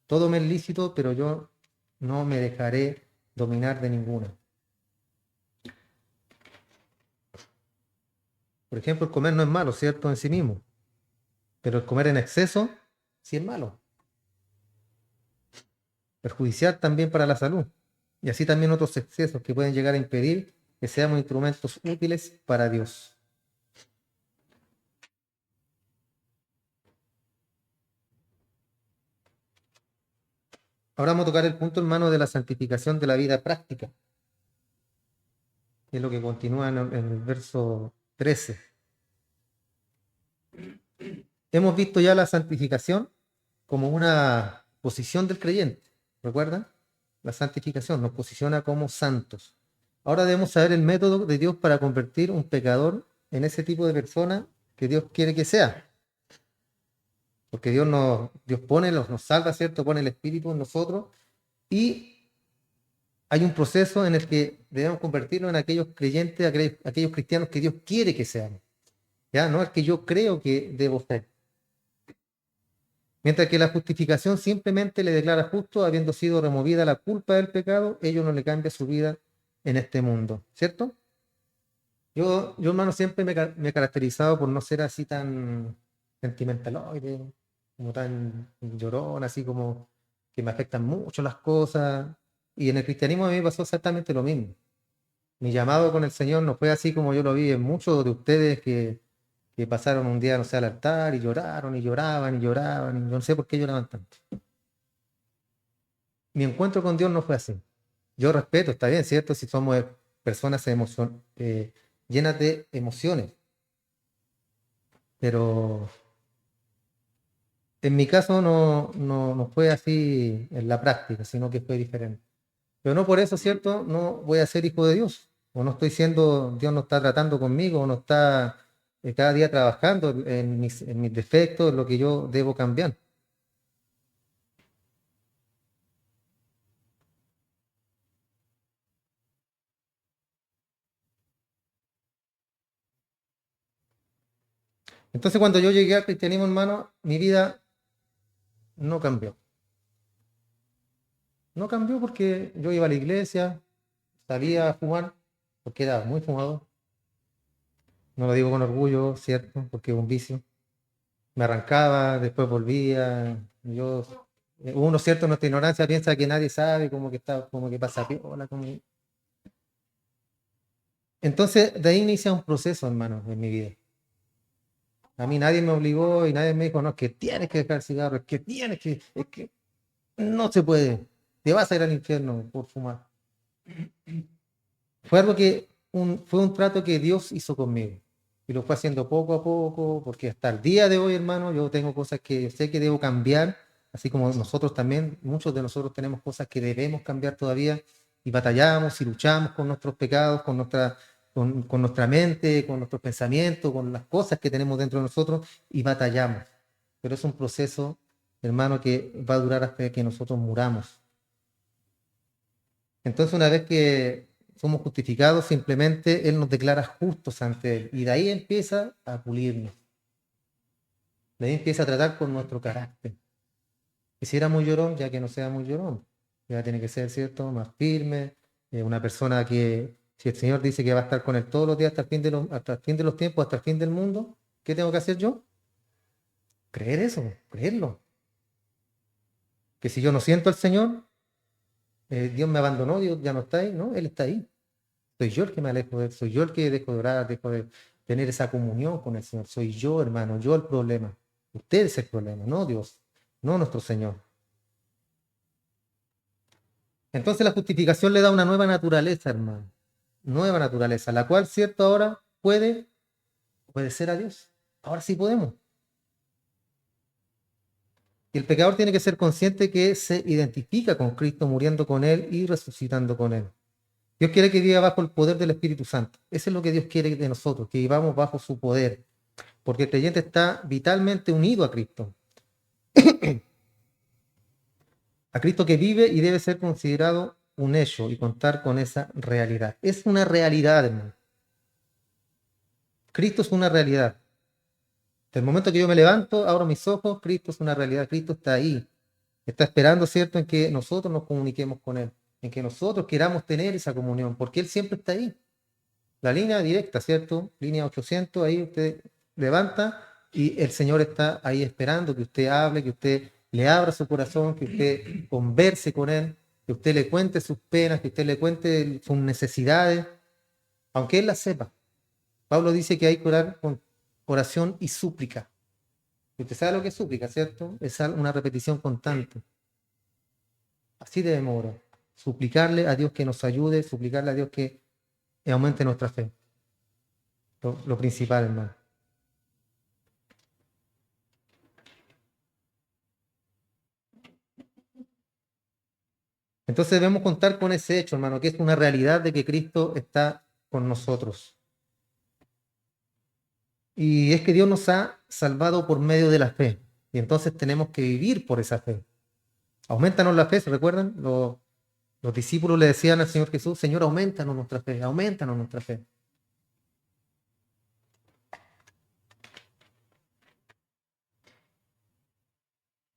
Todo me es lícito, pero yo no me dejaré dominar de ninguna. Por ejemplo, el comer no es malo, ¿cierto? En sí mismo. Pero el comer en exceso sí es malo. Perjudicial también para la salud. Y así también otros excesos que pueden llegar a impedir que seamos instrumentos útiles para Dios. Ahora vamos a tocar el punto, hermano, de la santificación de la vida práctica, que es lo que continúa en el verso 13. Hemos visto ya la santificación como una posición del creyente. ¿Recuerdan? La santificación nos posiciona como santos. Ahora debemos saber el método de Dios para convertir un pecador en ese tipo de persona que Dios quiere que sea. Porque Dios pone, nos salva, ¿cierto? Pone el Espíritu en nosotros y hay un proceso en el que debemos convertirnos en aquellos creyentes, aquellos cristianos que Dios quiere que seamos. ¿Ya? No es que yo creo que debo ser. Mientras que la justificación simplemente le declara justo, habiendo sido removida la culpa del pecado, ello no le cambia su vida en este mundo, ¿cierto? Yo hermano, siempre me he caracterizado por no ser así tan sentimentaloide, como tan llorón, así como que me afectan mucho las cosas. Y en el cristianismo a mí me pasó exactamente lo mismo. Mi llamado con el Señor no fue así como yo lo vi en muchos de ustedes que pasaron un día, no sé, al altar y lloraron y lloraban y lloraban, y yo no sé por qué lloraban tanto. Mi encuentro con Dios no fue así. Yo respeto, está bien, ¿cierto? Si somos personas llenas de emociones, pero en mi caso no fue así en la práctica, sino que fue diferente. Pero no por eso, ¿cierto? No voy a ser hijo de Dios, o no estoy siendo, Dios no está tratando conmigo, o no está cada día trabajando en mis defectos, en lo que yo debo cambiar. Entonces, cuando yo llegué al cristianismo, hermano, mi vida no cambió. No cambió porque yo iba a la iglesia, salía a fumar, porque era muy fumador. No lo digo con orgullo, ¿cierto? Porque es un vicio. Me arrancaba, después volvía. Uno, ¿cierto? En nuestra ignorancia piensa que nadie sabe, como que está, como que pasa piola, Entonces, de ahí inicia un proceso, hermano, en mi vida. A mí nadie me obligó y nadie me dijo, no, es que tienes que dejar el cigarro, es que no se puede. Te vas a ir al infierno por fumar. Fue algo fue un trato que Dios hizo conmigo. Y lo fue haciendo poco a poco, porque hasta el día de hoy, hermano, yo tengo cosas que sé que debo cambiar, así como nosotros también, muchos de nosotros tenemos cosas que debemos cambiar todavía, y batallamos y luchamos con nuestros pecados, con nuestra mente, con nuestros pensamientos, con las cosas que tenemos dentro de nosotros, y batallamos. Pero es un proceso, hermano, que va a durar hasta que nosotros muramos. Entonces, una vez que somos justificados, simplemente Él nos declara justos ante Él. Y de ahí empieza a pulirnos. De ahí empieza a tratar con nuestro carácter. Y si era muy llorón, ya que no sea muy llorón. Ya tiene que ser, ¿cierto?, más firme. Una persona que, si el Señor dice que va a estar con Él todos los días hasta el fin de los tiempos, hasta el fin del mundo, ¿qué tengo que hacer yo? Creer eso, creerlo. Que si yo no siento al Señor, Dios me abandonó, Dios ya no está ahí, ¿no? Él está ahí. Soy yo el que me alejo de él, soy yo el que dejo de orar, dejo de tener esa comunión con el Señor. Soy yo, hermano, yo el problema. Usted es el problema, no Dios, no nuestro Señor. Entonces la justificación le da una nueva naturaleza, hermano. Nueva naturaleza, la cual, cierto, ahora puede obedecer a Dios. Ahora sí podemos. Y el pecador tiene que ser consciente que se identifica con Cristo muriendo con Él y resucitando con Él. Dios quiere que viva bajo el poder del Espíritu Santo. Eso es lo que Dios quiere de nosotros, que vivamos bajo su poder. Porque el creyente está vitalmente unido a Cristo que vive y debe ser considerado un hecho y contar con esa realidad. Es una realidad, hermano. Cristo es una realidad. Desde el momento que yo me levanto, abro mis ojos, Cristo es una realidad. Cristo está ahí. Está esperando, ¿cierto?, en que nosotros nos comuniquemos con Él, en que nosotros queramos tener esa comunión, porque Él siempre está ahí. La línea directa, ¿cierto? Línea 800, ahí usted levanta y el Señor está ahí esperando que usted hable, que usted le abra su corazón, que usted converse con Él, que usted le cuente sus penas, que usted le cuente sus necesidades, aunque Él las sepa. Pablo dice que hay que orar con oración y súplica. Y usted sabe lo que es súplica, ¿cierto? Es una repetición constante. Así debemos orar. Suplicarle a Dios que nos ayude, suplicarle a Dios que aumente nuestra fe. Lo principal, hermano. Entonces debemos contar con ese hecho, hermano, que es una realidad de que Cristo está con nosotros. Y es que Dios nos ha salvado por medio de la fe. Y entonces tenemos que vivir por esa fe. Aumentanos la fe, ¿se recuerdan? Los discípulos le decían al Señor Jesús: Señor, aumentanos nuestra fe, aumentanos nuestra fe.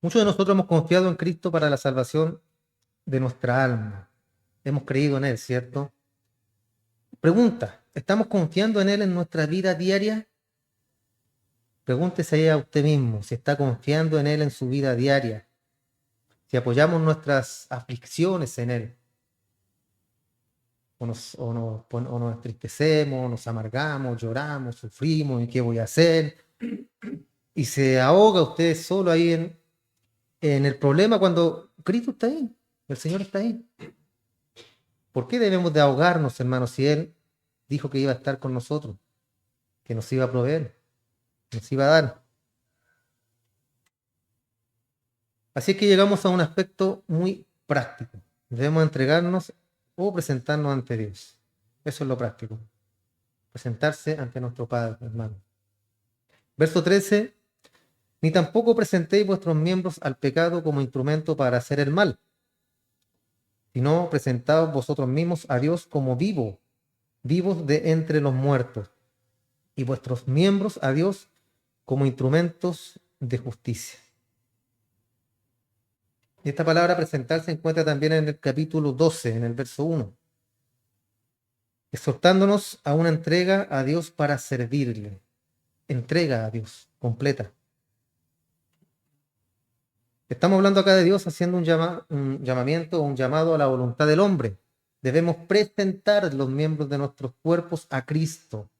Muchos de nosotros hemos confiado en Cristo para la salvación de nuestra alma. Hemos creído en Él, ¿cierto? Pregunta: ¿estamos confiando en Él en nuestra vida diaria? Pregúntese ahí a usted mismo si está confiando en Él en su vida diaria, si apoyamos nuestras aflicciones en Él, o nos entristecemos, nos amargamos, lloramos, sufrimos, ¿y qué voy a hacer? Y se ahoga usted solo ahí en el problema cuando Cristo está ahí, el Señor está ahí. ¿Por qué debemos de ahogarnos, hermanos, si Él dijo que iba a estar con nosotros, que nos iba a proveer, nos iba a dar? Así que llegamos a un aspecto muy práctico. Debemos entregarnos o presentarnos ante Dios. Eso es lo práctico. Presentarse ante nuestro Padre, hermano. Verso 13. Ni tampoco presentéis vuestros miembros al pecado como instrumento para hacer el mal, sino presentaos vosotros mismos a Dios como vivos de entre los muertos, y vuestros miembros a Dios como instrumentos de justicia. Y esta palabra presentar se encuentra también en el capítulo 12, en el verso 1, exhortándonos a una entrega a Dios para servirle. Entrega a Dios completa. Estamos hablando acá de Dios haciendo un llamamiento, un llamado a la voluntad del hombre. Debemos presentar los miembros de nuestros cuerpos a Cristo.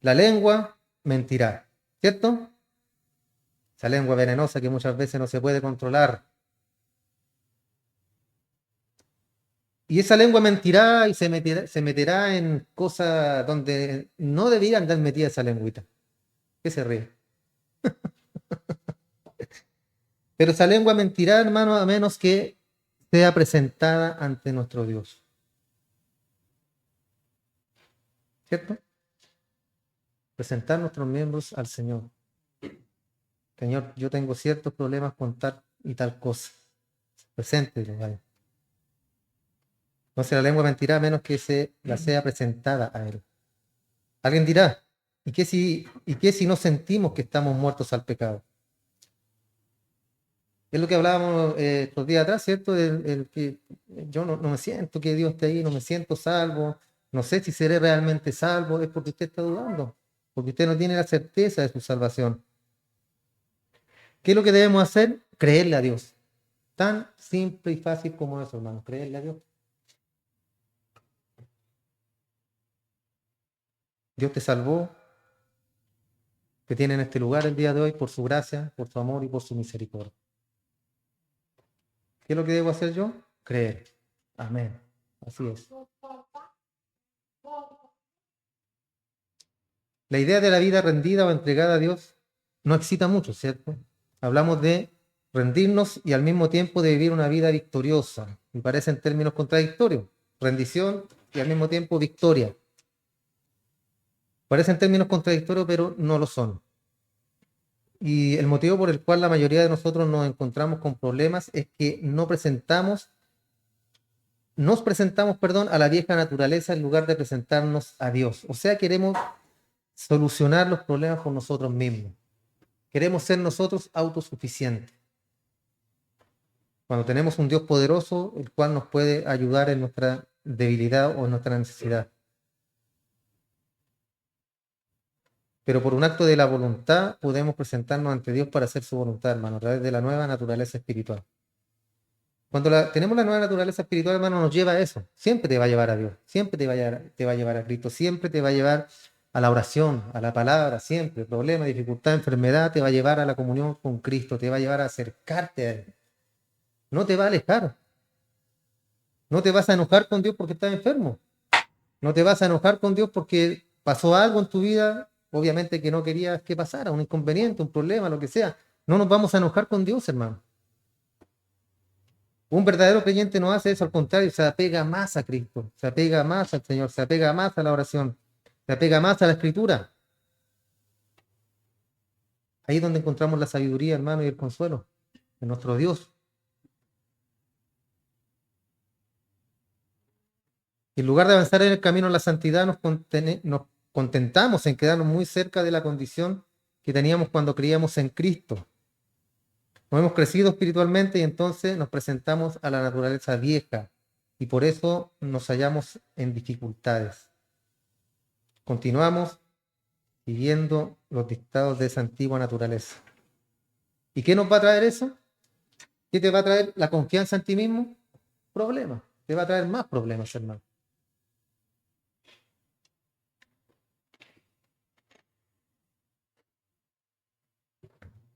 La lengua mentirá, ¿cierto? Esa lengua venenosa que muchas veces no se puede controlar. Y esa lengua mentirá y se meterá en cosas donde no debería andar metida esa lengüita. ¿Qué se ríe? Pero esa lengua mentirá, hermano, a menos que sea presentada ante nuestro Dios. ¿Cierto? Presentar nuestros miembros al Señor. Señor, yo tengo ciertos problemas con tal y tal cosa. Preséntelo, vaya. Entonces la lengua mentirá a menos que la sea presentada a Él. Alguien dirá: ¿y qué si no sentimos que estamos muertos al pecado? Es lo que hablábamos estos días atrás, ¿cierto? El que yo no me siento que Dios esté ahí, no me siento salvo, no sé si seré realmente salvo. Es porque usted está dudando, porque usted no tiene la certeza de su salvación. ¿Qué es lo que debemos hacer? Creerle a Dios. Tan simple y fácil como eso, hermano, creerle a Dios. Dios te salvó, te tiene en este lugar el día de hoy por su gracia, por su amor y por su misericordia. ¿Qué es lo que debo hacer yo? Creer. Amén. Así es. La idea de la vida rendida o entregada a Dios no excita mucho, ¿cierto? Hablamos de rendirnos y al mismo tiempo de vivir una vida victoriosa. Me parecen términos contradictorios. Rendición y al mismo tiempo victoria. Parecen términos contradictorios, pero no lo son. Y el motivo por el cual la mayoría de nosotros nos encontramos con problemas es que no presentamos nos presentamos, perdón, a la vieja naturaleza en lugar de presentarnos a Dios. O sea, queremos solucionar los problemas por nosotros mismos. Queremos ser nosotros autosuficientes. Cuando tenemos un Dios poderoso, el cual nos puede ayudar en nuestra debilidad o en nuestra necesidad. Pero por un acto de la voluntad podemos presentarnos ante Dios para hacer su voluntad, hermano, a través de la nueva naturaleza espiritual. Cuando tenemos la nueva naturaleza espiritual, hermano, nos lleva a eso. Siempre te va a llevar a Dios, siempre te va a llevar a Cristo, siempre te va a llevar a la oración, a la palabra, siempre. Problema, dificultad, enfermedad, te va a llevar a la comunión con Cristo, te va a llevar a acercarte a Él. No te va a alejar. No te vas a enojar con Dios porque estás enfermo. No te vas a enojar con Dios porque pasó algo en tu vida, obviamente que no querías que pasara, un inconveniente, un problema, lo que sea. No nos vamos a enojar con Dios, hermano. Un verdadero creyente no hace eso, al contrario, se apega más a Cristo, se apega más al Señor, se apega más a la oración, se apega más a la Escritura. Ahí es donde encontramos la sabiduría, hermano, y el consuelo de nuestro Dios. En lugar de avanzar en el camino a la santidad, nos contentamos en quedarnos muy cerca de la condición que teníamos cuando creíamos en Cristo. Nos hemos crecido espiritualmente y entonces nos presentamos a la naturaleza vieja y por eso nos hallamos en dificultades. Continuamos siguiendo los dictados de esa antigua naturaleza. ¿Y qué nos va a traer eso? ¿Qué te va a traer la confianza en ti mismo? Problemas. Te va a traer más problemas, hermano.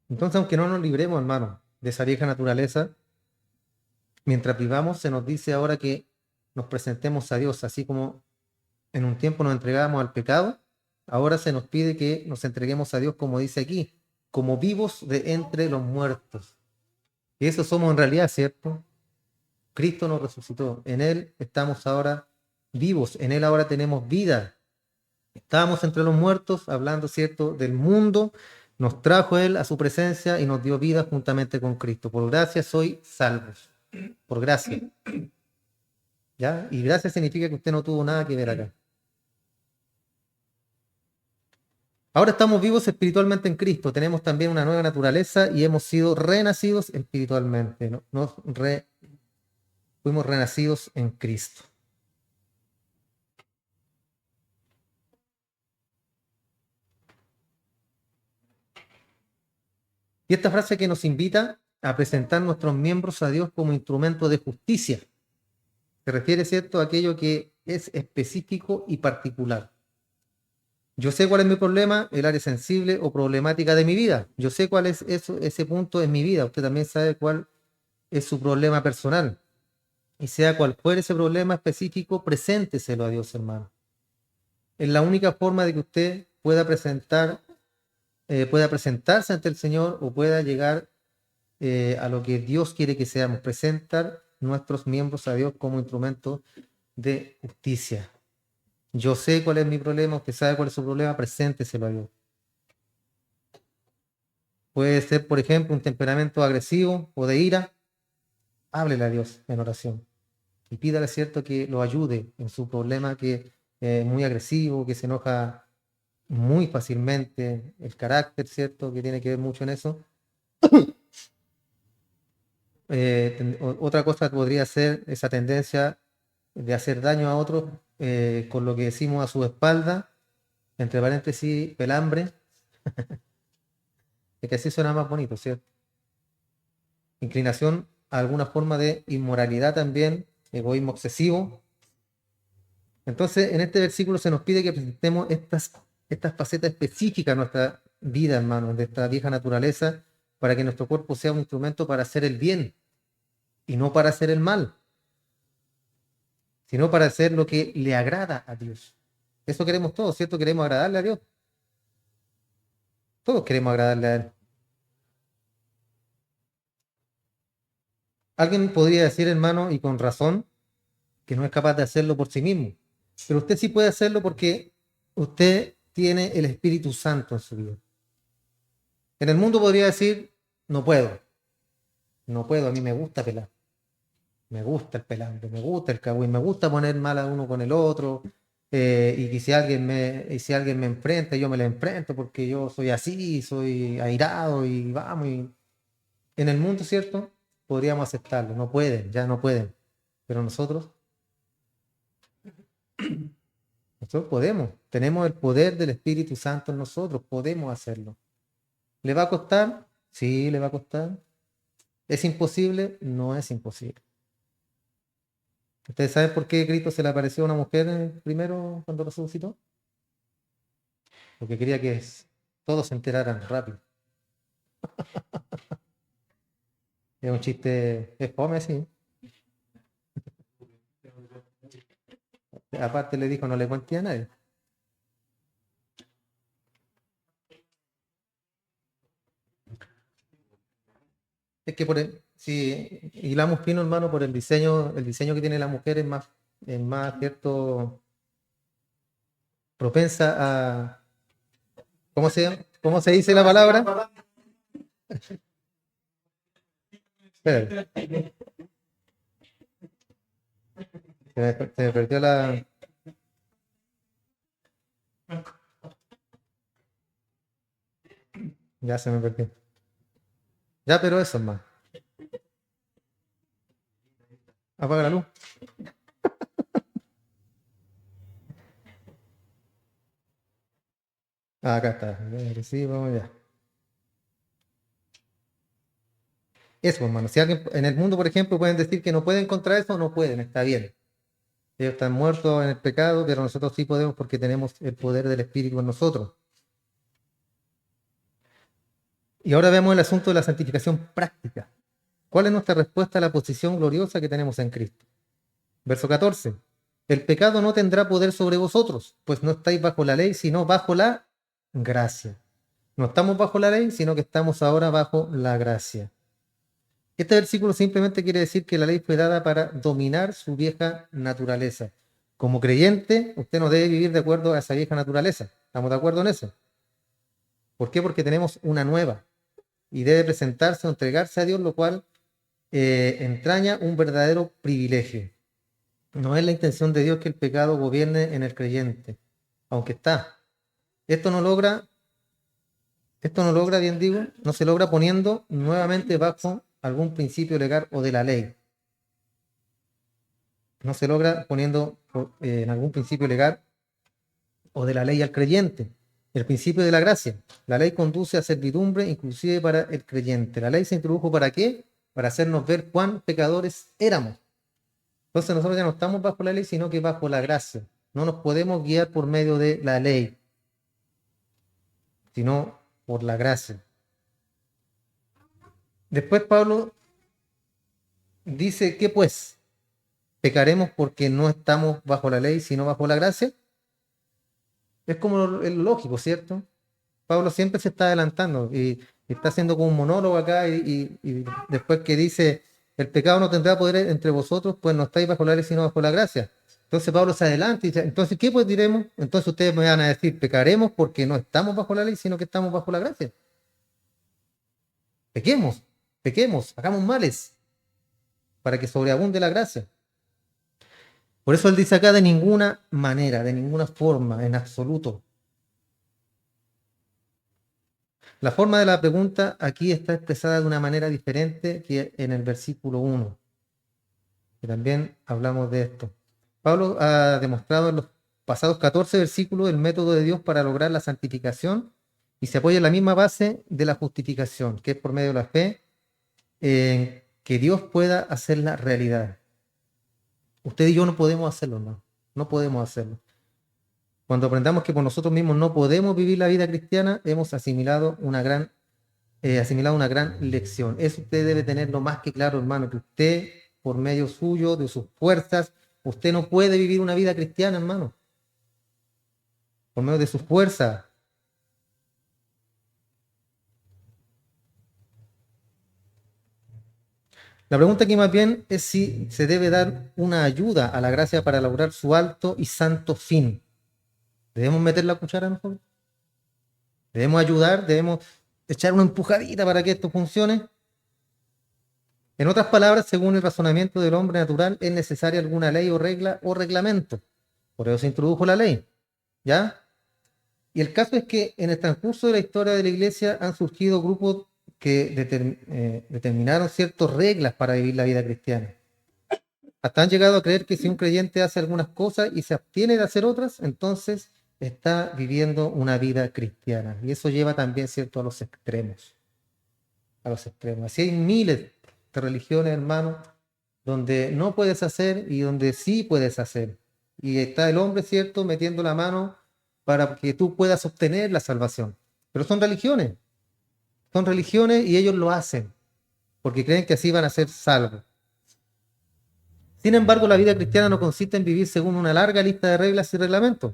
Entonces, aunque no nos libremos, hermano, de esa vieja naturaleza, mientras vivamos, se nos dice ahora que nos presentemos a Dios, así como en un tiempo nos entregamos al pecado, ahora se nos pide que nos entreguemos a Dios, como dice aquí, como vivos de entre los muertos. Y eso somos en realidad, ¿cierto? Cristo nos resucitó, en Él estamos ahora vivos, en Él ahora tenemos vida. Estábamos entre los muertos, hablando, ¿cierto?, del mundo, nos trajo Él a su presencia y nos dio vida juntamente con Cristo. Por gracia soy salvos, por gracia. ¿Ya? Y gracia significa que usted no tuvo nada que ver acá. Ahora estamos vivos espiritualmente en Cristo, tenemos también una nueva naturaleza y hemos sido renacidos espiritualmente, ¿no? Fuimos renacidos en Cristo. Y esta frase que nos invita a presentar nuestros miembros a Dios como instrumento de justicia, se refiere, ¿cierto?, a aquello que es específico y particular. Yo sé cuál es mi problema, el área sensible o problemática de mi vida. Yo sé cuál es ese punto en mi vida. Usted también sabe cuál es su problema personal. Y sea cual fuere ese problema específico, presénteselo a Dios, hermano. Es la única forma de que usted pueda presentarse ante el Señor o pueda llegar a lo que Dios quiere que seamos, presentar nuestros miembros a Dios como instrumento de justicia. Yo sé cuál es mi problema, usted sabe cuál es su problema, presénteselo a Dios. Puede ser, por ejemplo, un temperamento agresivo o de ira, háblele a Dios en oración y pídale, cierto, que lo ayude en su problema que es muy agresivo, que se enoja muy fácilmente, el carácter, cierto, que tiene que ver mucho en eso. Otra cosa podría ser esa tendencia de hacer daño a otros con lo que decimos a su espalda, entre paréntesis, pelambre, es que así suena más bonito, ¿cierto? Inclinación a alguna forma de inmoralidad también, egoísmo excesivo. Entonces, en este versículo se nos pide que presentemos estas facetas específicas de nuestra vida, hermanos, de esta vieja naturaleza, para que nuestro cuerpo sea un instrumento para hacer el bien y no para hacer el mal, sino para hacer lo que le agrada a Dios. Eso queremos todos, ¿cierto? Queremos agradarle a Dios. Todos queremos agradarle a Él. Alguien podría decir, hermano, y con razón, que no es capaz de hacerlo por sí mismo. Pero usted sí puede hacerlo porque usted tiene el Espíritu Santo en su vida. En el mundo podría decir, no puedo, a mí me gusta pelar. Me gusta el pelambre, me gusta el cagüín, me gusta poner mal a uno con el otro. Y que si alguien me enfrenta, yo me le enfrento porque yo soy así, soy airado y vamos. En el mundo, ¿cierto? Podríamos aceptarlo. No pueden, ya no pueden. Pero nosotros podemos. Tenemos el poder del Espíritu Santo en nosotros. Podemos hacerlo. ¿Le va a costar? Sí, le va a costar. ¿Es imposible? No es imposible. ¿Ustedes saben por qué Cristo se le apareció a una mujer primero cuando resucitó? Porque quería que todos se enteraran rápido. Es un chiste, es fome, sí. Aparte le dijo, no le cuente a nadie. Es que si hilamos fino, hermano, por el diseño que tiene la mujer es más, cierto, propensa a, ¿cómo se dice la palabra? Espérate, se me perdió la, ya se me perdió. Ya, pero eso, hermano. Apaga la luz. Ah, acá está. Sí, vamos ya. Eso, hermano. Si alguien en el mundo, por ejemplo, pueden decir que no pueden contra eso, no pueden, está bien. Ellos están muertos en el pecado, pero nosotros sí podemos porque tenemos el poder del Espíritu en nosotros. Y ahora vemos el asunto de la santificación práctica. ¿Cuál es nuestra respuesta a la posición gloriosa que tenemos en Cristo? Verso 14. El pecado no tendrá poder sobre vosotros, pues no estáis bajo la ley, sino bajo la gracia. No estamos bajo la ley, sino que estamos ahora bajo la gracia. Este versículo simplemente quiere decir que la ley fue dada para dominar su vieja naturaleza. Como creyente, usted no debe vivir de acuerdo a esa vieja naturaleza. ¿Estamos de acuerdo en eso? ¿Por qué? Porque tenemos una nueva y debe presentarse o entregarse a Dios, lo cual entraña un verdadero privilegio. No es la intención de Dios que el pecado gobierne en el creyente, aunque está. Esto no logra, esto no logra, bien digo, no se logra poniendo nuevamente bajo algún principio legal o de la ley. No se logra poniendo en algún principio legal o de la ley al creyente. El principio de la gracia. La ley conduce a servidumbre, inclusive para el creyente. La ley se introdujo ¿para qué? Para hacernos ver cuán pecadores éramos. Entonces nosotros ya no estamos bajo la ley, sino que bajo la gracia. No nos podemos guiar por medio de la ley, sino por la gracia. Después Pablo dice que pues pecaremos porque no estamos bajo la ley, sino bajo la gracia. Es como lo lógico, ¿cierto? Pablo siempre se está adelantando y está haciendo como un monólogo acá y después que dice, el pecado no tendrá poder entre vosotros, pues no estáis bajo la ley, sino bajo la gracia. Entonces Pablo se adelanta y dice, entonces, ¿qué pues diremos? Entonces ustedes me van a decir, pecaremos porque no estamos bajo la ley, sino que estamos bajo la gracia. Pequemos, pequemos, hagamos males para que sobreabunde la gracia. Por eso él dice acá de ninguna manera, de ninguna forma, en absoluto. La forma de la pregunta aquí está expresada de una manera diferente que en el versículo 1, que también hablamos de esto. Pablo ha demostrado en los pasados 14 versículos el método de Dios para lograr la santificación y se apoya en la misma base de la justificación, que es por medio de la fe, en que Dios pueda hacerla realidad. Usted y yo no podemos hacerlo, no. No podemos hacerlo. Cuando aprendamos que por nosotros mismos no podemos vivir la vida cristiana, hemos asimilado una gran lección. Eso usted debe tenerlo más que claro, hermano, que usted, por medio suyo, de sus fuerzas, usted no puede vivir una vida cristiana, hermano. Por medio de sus fuerzas. La pregunta aquí más bien es si se debe dar una ayuda a la gracia para lograr su alto y santo fin. ¿Debemos meter la cuchara nosotros? ¿Debemos ayudar? ¿Debemos echar una empujadita para que esto funcione? En otras palabras, según el razonamiento del hombre natural, es necesaria alguna ley o regla o reglamento. Por eso se introdujo la ley. ¿Ya? Y el caso es que en el transcurso de la historia de la iglesia han surgido grupos que determinaron ciertas reglas para vivir la vida cristiana. Hasta han llegado a creer que si un creyente hace algunas cosas y se abstiene de hacer otras, entonces está viviendo una vida cristiana. Y eso lleva también, ¿cierto?, a los extremos. A los extremos. Así hay miles de religiones, hermanos, donde no puedes hacer y donde sí puedes hacer. Y está el hombre, ¿cierto?, metiendo la mano para que tú puedas obtener la salvación. Pero son religiones y ellos lo hacen, porque creen que así van a ser salvos. Sin embargo, la vida cristiana no consiste en vivir según una larga lista de reglas y reglamentos.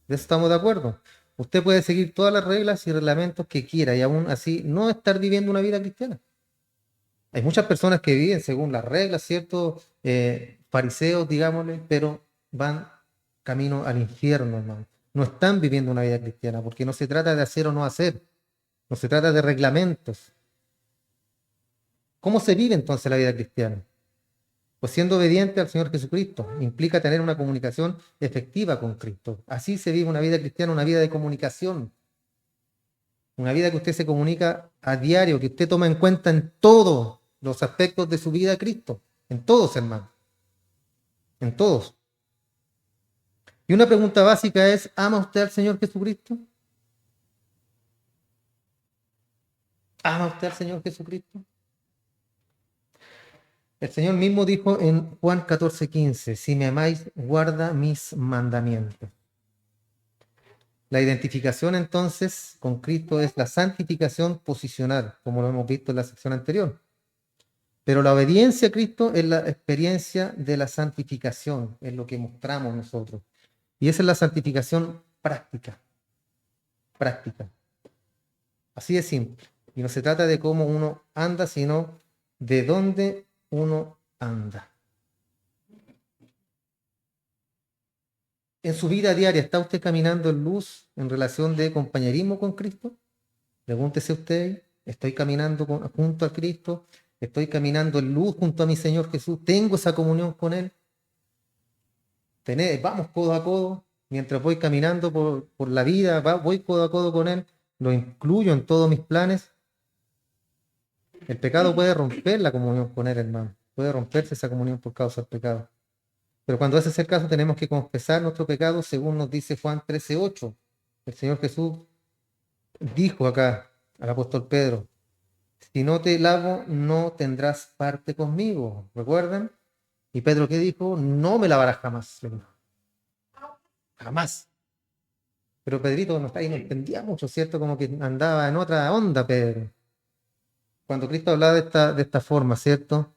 De eso estamos de acuerdo. Usted puede seguir todas las reglas y reglamentos que quiera y aún así no estar viviendo una vida cristiana. Hay muchas personas que viven según las reglas, ¿cierto? Fariseos, digámosle, pero van camino al infierno, hermano. No están viviendo una vida cristiana, porque no se trata de hacer o no hacer, no se trata de reglamentos. ¿Cómo se vive entonces la vida cristiana? Pues siendo obediente al Señor Jesucristo, implica tener una comunicación efectiva con Cristo. Así se vive una vida cristiana, una vida de comunicación, una vida que usted se comunica a diario, que usted toma en cuenta en todos los aspectos de su vida a Cristo, en todos, hermano, en todos. Y una pregunta básica es, ¿ama usted al Señor Jesucristo? ¿Ama usted al Señor Jesucristo? El Señor mismo dijo en Juan 14:15, si me amáis, guarda mis mandamientos. La identificación entonces con Cristo es la santificación posicional, como lo hemos visto en la sección anterior. Pero la obediencia a Cristo es la experiencia de la santificación, es lo que mostramos nosotros. Y esa es la santificación práctica, práctica. Así de simple. Y no se trata de cómo uno anda, sino de dónde uno anda. En su vida diaria, ¿está usted caminando en luz en relación de compañerismo con Cristo? Pregúntese usted, ¿estoy caminando junto a Cristo? ¿Estoy caminando en luz junto a mi Señor Jesús? ¿Tengo esa comunión con Él? Vamos codo a codo, mientras voy caminando por la vida, voy codo a codo con Él, lo incluyo en todos mis planes. El pecado puede romper la comunión con Él, hermano. Puede romperse esa comunión por causa del pecado. Pero cuando ese es el caso, tenemos que confesar nuestro pecado, según nos dice Juan 13:8. El Señor Jesús dijo acá al apóstol Pedro, si no te lavo, no tendrás parte conmigo. ¿Recuerdan? Y Pedro, ¿qué dijo? No me lavarás jamás. Jamás. Pero Pedrito no entendía mucho, ¿cierto? Como que andaba en otra onda, Pedro. Cuando Cristo hablaba de esta forma, ¿cierto?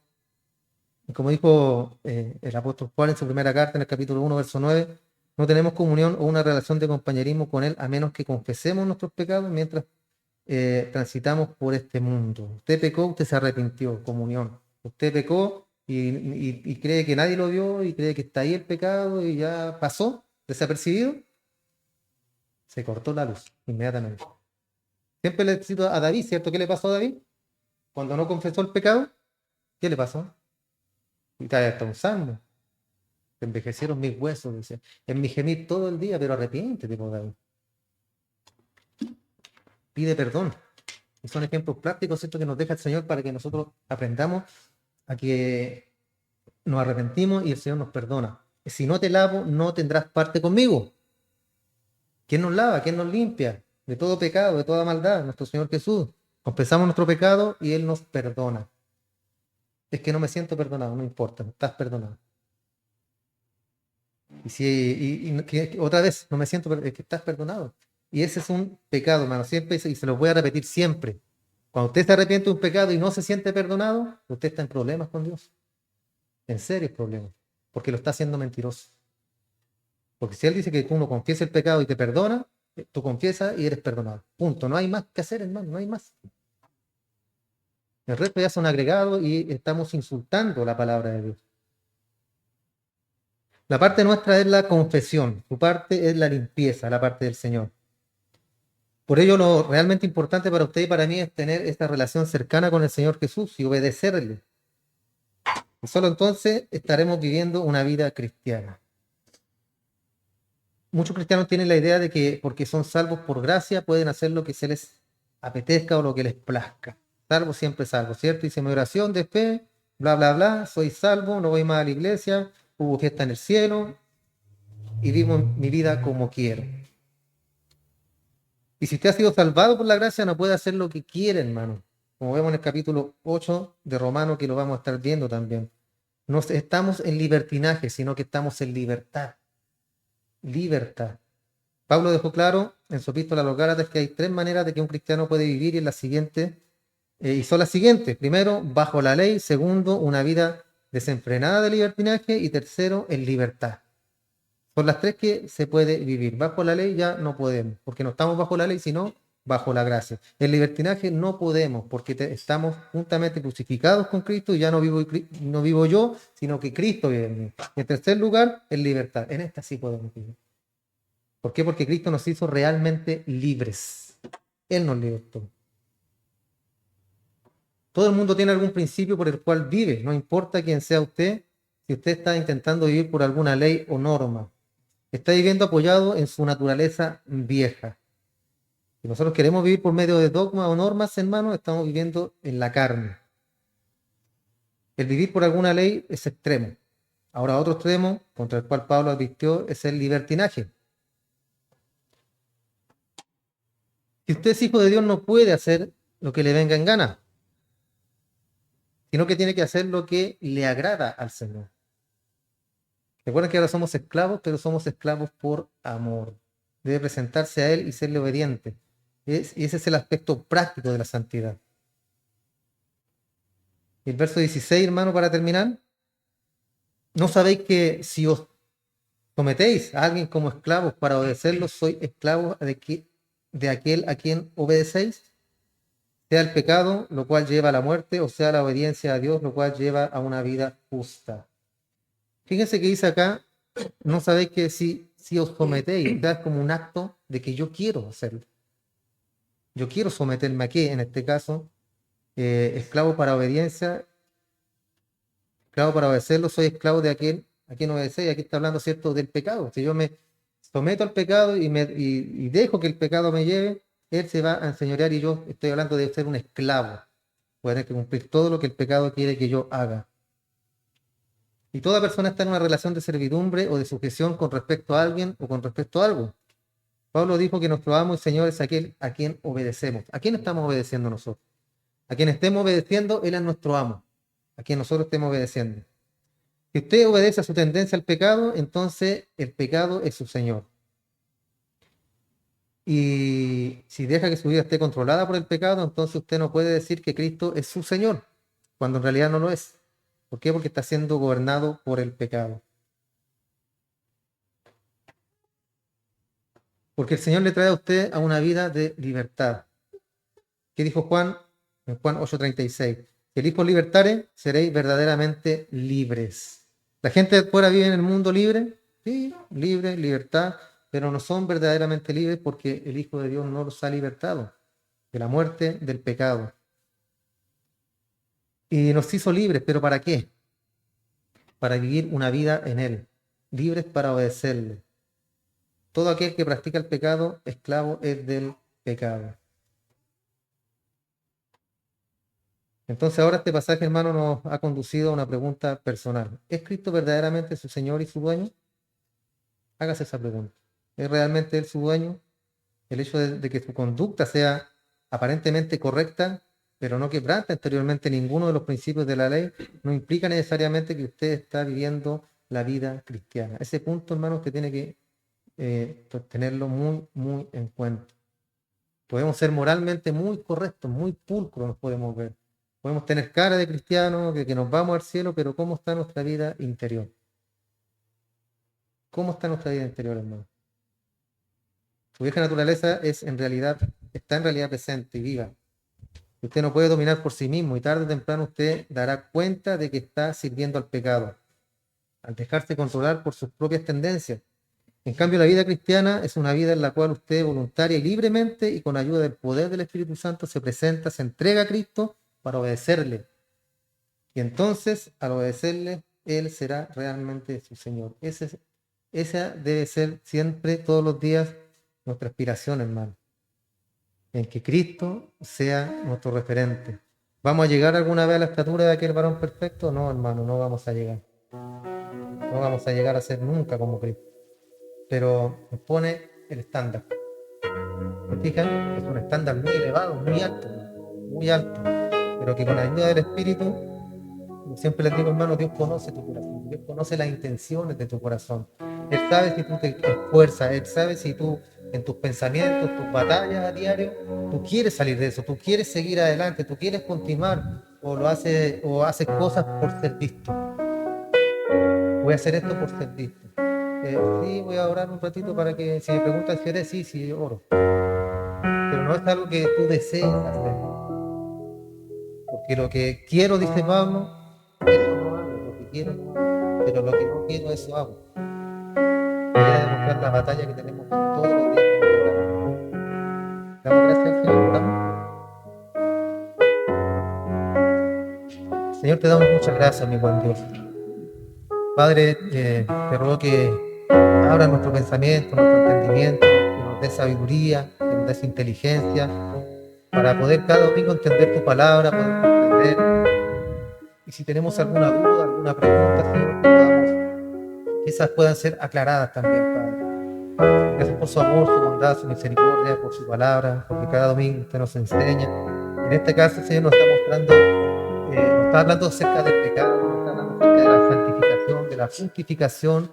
Como dijo el apóstol Juan en su primera carta, en el capítulo 1, verso 9, no tenemos comunión o una relación de compañerismo con Él a menos que confesemos nuestros pecados mientras transitamos por este mundo. Usted pecó, usted se arrepintió, comunión. Usted pecó y cree que nadie lo vio y cree que está ahí el pecado y ya pasó, desapercibido, se cortó la luz inmediatamente. Siempre le cito a David, ¿cierto? ¿Qué le pasó a David? Cuando no confesó el pecado, ¿qué le pasó? Y está hasta un salmo. Envejecieron mis huesos, dice. En mi gemir todo el día, pero arrepiéntete, por David. Pide perdón. Y son ejemplos prácticos, ¿cierto? Que nos deja el Señor para que nosotros aprendamos a que nos arrepentimos y el Señor nos perdona. Si no te lavo, no tendrás parte conmigo. ¿Quién nos lava? ¿Quién nos limpia? De todo pecado, de toda maldad, nuestro Señor Jesús. Confesamos nuestro pecado y Él nos perdona. Es que no me siento perdonado, no importa, estás perdonado. Y si otra vez no me siento, es que estás perdonado. Y ese es un pecado, hermano, siempre, y se lo voy a repetir siempre. Cuando usted se arrepiente de un pecado y no se siente perdonado, usted está en problemas con Dios. En serios problemas. Porque lo está haciendo mentiroso. Porque si Él dice que tú no confiesas el pecado y te perdona, tú confiesas y eres perdonado. Punto. No hay más que hacer, hermano, no hay más. El resto ya son agregados y estamos insultando la palabra de Dios. La parte nuestra es la confesión, su parte es la limpieza, la parte del Señor. Por ello, lo realmente importante para usted y para mí es tener esta relación cercana con el Señor Jesús y obedecerle. Y solo entonces estaremos viviendo una vida cristiana. Muchos cristianos tienen la idea de que porque son salvos por gracia pueden hacer lo que se les apetezca o lo que les plazca. Salvo siempre salvo, ¿cierto? Hice mi oración de fe, bla, bla, bla, soy salvo, no voy más a la iglesia, hubo fiesta en el cielo y vivo mi vida como quiero. Y si usted ha sido salvado por la gracia, no puede hacer lo que quiere, hermano. Como vemos en el capítulo 8 de Romanos, que lo vamos a estar viendo también. No estamos en libertinaje, sino que estamos en libertad. Libertad. Pablo dejó claro en su epístola a los Gálatas que hay tres maneras de que un cristiano puede vivir y, y son las siguientes. Primero, bajo la ley. Segundo, una vida desenfrenada de libertinaje. Y tercero, en libertad. Son las tres que se puede vivir. Bajo la ley ya no podemos, porque no estamos bajo la ley, sino bajo la gracia. El libertinaje no podemos, porque estamos juntamente crucificados con Cristo y ya no vivo yo, sino que Cristo vive en mí. En tercer lugar, en libertad. En esta sí podemos vivir. ¿Por qué? Porque Cristo nos hizo realmente libres. Él nos libertó. Todo el mundo tiene algún principio por el cual vive, no importa quién sea usted, si usted está intentando vivir por alguna ley o norma. Está viviendo apoyado en su naturaleza vieja. Si nosotros queremos vivir por medio de dogmas o normas, hermanos, estamos viviendo en la carne. El vivir por alguna ley es extremo. Ahora, otro extremo, contra el cual Pablo advirtió, es el libertinaje. Si usted es hijo de Dios, no puede hacer lo que le venga en gana, sino que tiene que hacer lo que le agrada al Señor. Recuerden que ahora somos esclavos, pero somos esclavos por amor. Debe presentarse a Él y serle obediente. Y ese es el aspecto práctico de la santidad. Y el verso 16, hermano, para terminar. ¿No sabéis que si os sometéis a alguien como esclavos para obedecerlo, sois esclavos de aquel a quien obedecéis? Sea el pecado, lo cual lleva a la muerte, o sea la obediencia a Dios, lo cual lleva a una vida justa. Fíjense que dice acá, no sabéis que si os sometéis, es como un acto de que yo quiero hacerlo. Yo quiero someterme a qué, en este caso, esclavo para obediencia, esclavo para obedecerlo, soy esclavo de aquel a quien obedecéis. Aquí está hablando, ¿cierto?, del pecado. Si yo me someto al pecado y dejo que el pecado me lleve, él se va a enseñorear y yo estoy hablando de ser un esclavo. Voy a tener que cumplir todo lo que el pecado quiere que yo haga. Y toda persona está en una relación de servidumbre o de sujeción con respecto a alguien o con respecto a algo. Pablo dijo que nuestro amo y Señor es aquel a quien obedecemos. ¿A quién estamos obedeciendo nosotros? A quien estemos obedeciendo, Él es nuestro amo. A quien nosotros estemos obedeciendo. Si usted obedece a su tendencia al pecado, entonces el pecado es su Señor. Y si deja que su vida esté controlada por el pecado, entonces usted no puede decir que Cristo es su Señor, cuando en realidad no lo es. ¿Por qué? Porque está siendo gobernado por el pecado. Porque el Señor le trae a usted a una vida de libertad. ¿Qué dijo Juan? En Juan 8:36. Si el Hijo libertare, seréis verdaderamente libres. ¿La gente de fuera vive en el mundo libre? Sí, libre, libertad, pero no son verdaderamente libres porque el Hijo de Dios no los ha libertado de la muerte, del pecado. Y nos hizo libres, ¿pero para qué? Para vivir una vida en Él, libres para obedecerle. Todo aquel que practica el pecado, esclavo es del pecado. Entonces ahora este pasaje, hermano, nos ha conducido a una pregunta personal. ¿Es Cristo verdaderamente su Señor y su dueño? Hágase esa pregunta. ¿Es realmente Él su dueño? El hecho de que su conducta sea aparentemente correcta, pero no quebranta anteriormente ninguno de los principios de la ley, no implica necesariamente que usted está viviendo la vida cristiana. Ese punto, hermano, usted tiene que tenerlo muy, muy en cuenta. Podemos ser moralmente muy correctos, muy pulcros nos podemos ver. Podemos tener cara de cristianos, de que nos vamos al cielo, pero ¿cómo está nuestra vida interior? ¿Cómo está nuestra vida interior, hermano? Su vieja naturaleza está en realidad presente y viva. Usted no puede dominar por sí mismo y tarde o temprano usted dará cuenta de que está sirviendo al pecado, al dejarse controlar por sus propias tendencias. En cambio, la vida cristiana es una vida en la cual usted voluntaria y libremente y con ayuda del poder del Espíritu Santo se presenta, se entrega a Cristo para obedecerle. Y entonces, al obedecerle, Él será realmente su Señor. Esa debe ser siempre, todos los días, nuestra aspiración, hermano. En que Cristo sea nuestro referente. ¿Vamos a llegar alguna vez a la estatura de aquel varón perfecto? No, hermano, no vamos a llegar. No vamos a llegar a ser nunca como Cristo. Pero nos pone el estándar. ¿Se fijan? Es un estándar muy elevado, muy alto, muy alto. Pero que con la ayuda del Espíritu, siempre les digo, hermano, Dios conoce tu corazón, Dios conoce las intenciones de tu corazón. Él sabe si tú te esfuerzas, Él sabe si tú en tus pensamientos, tus batallas a diario, tú quieres salir de eso, tú quieres seguir adelante, tú quieres continuar o haces cosas por ser visto. Voy a hacer esto por ser visto. Sí, voy a orar un ratito para que, si me preguntan si eres, sí, oro. Pero no es algo que tú desees hacer. Porque lo que quiero, dice Pablo, eso no hago, lo que quiero, pero lo que no quiero, eso hago. Voy a demostrar la batalla que tenemos todos los días. Damos gracias al Señor, oramos. Señor, te damos muchas gracias, mi buen Dios. Padre, te ruego que abra nuestro pensamiento, nuestro entendimiento, que nos dé sabiduría, que nos des inteligencia, para poder cada domingo entender tu palabra, poder comprender. Y si tenemos alguna duda, alguna pregunta, Señor, que esas puedan ser aclaradas también, Padre. Gracias por su amor, su bondad, su misericordia, por su palabra, porque cada domingo usted nos enseña. En este caso, Señor, nos está mostrando, nos está hablando acerca del pecado, nos está hablando acerca de la santificación, de la justificación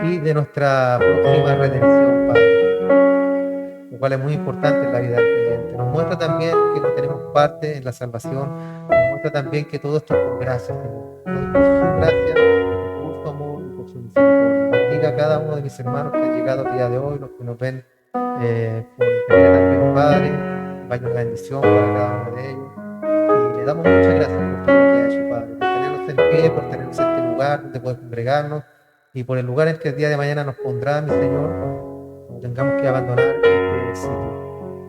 y de nuestra próxima redención, Padre, lo cual es muy importante en la vida del creyente. Nos muestra también que no tenemos parte en la salvación, nos muestra también que todo esto es por gracia, Señor. Todo es por su gracia, por su amor y por su misericordia. Bendiga a cada uno de mis hermanos que han llegado el día de hoy, los que nos ven por internet también, Padre. Vaya una bendición para cada uno de ellos. Y le damos muchas gracias por todo lo que ha hecho, Padre, por tenernos en pie, por tenernos en este lugar donde poder congregarnos y por el lugar en que el día de mañana nos pondrá, mi Señor, cuando tengamos que abandonar este sitio.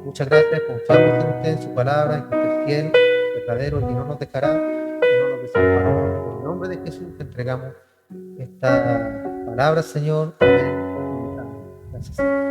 Muchas gracias, confiamos en usted, en su palabra, en que usted es fiel, verdadero y que no nos dejará, que no nos desamparará. En el nombre de Jesús te entregamos esta palabra, Señor. Amén. Gracias.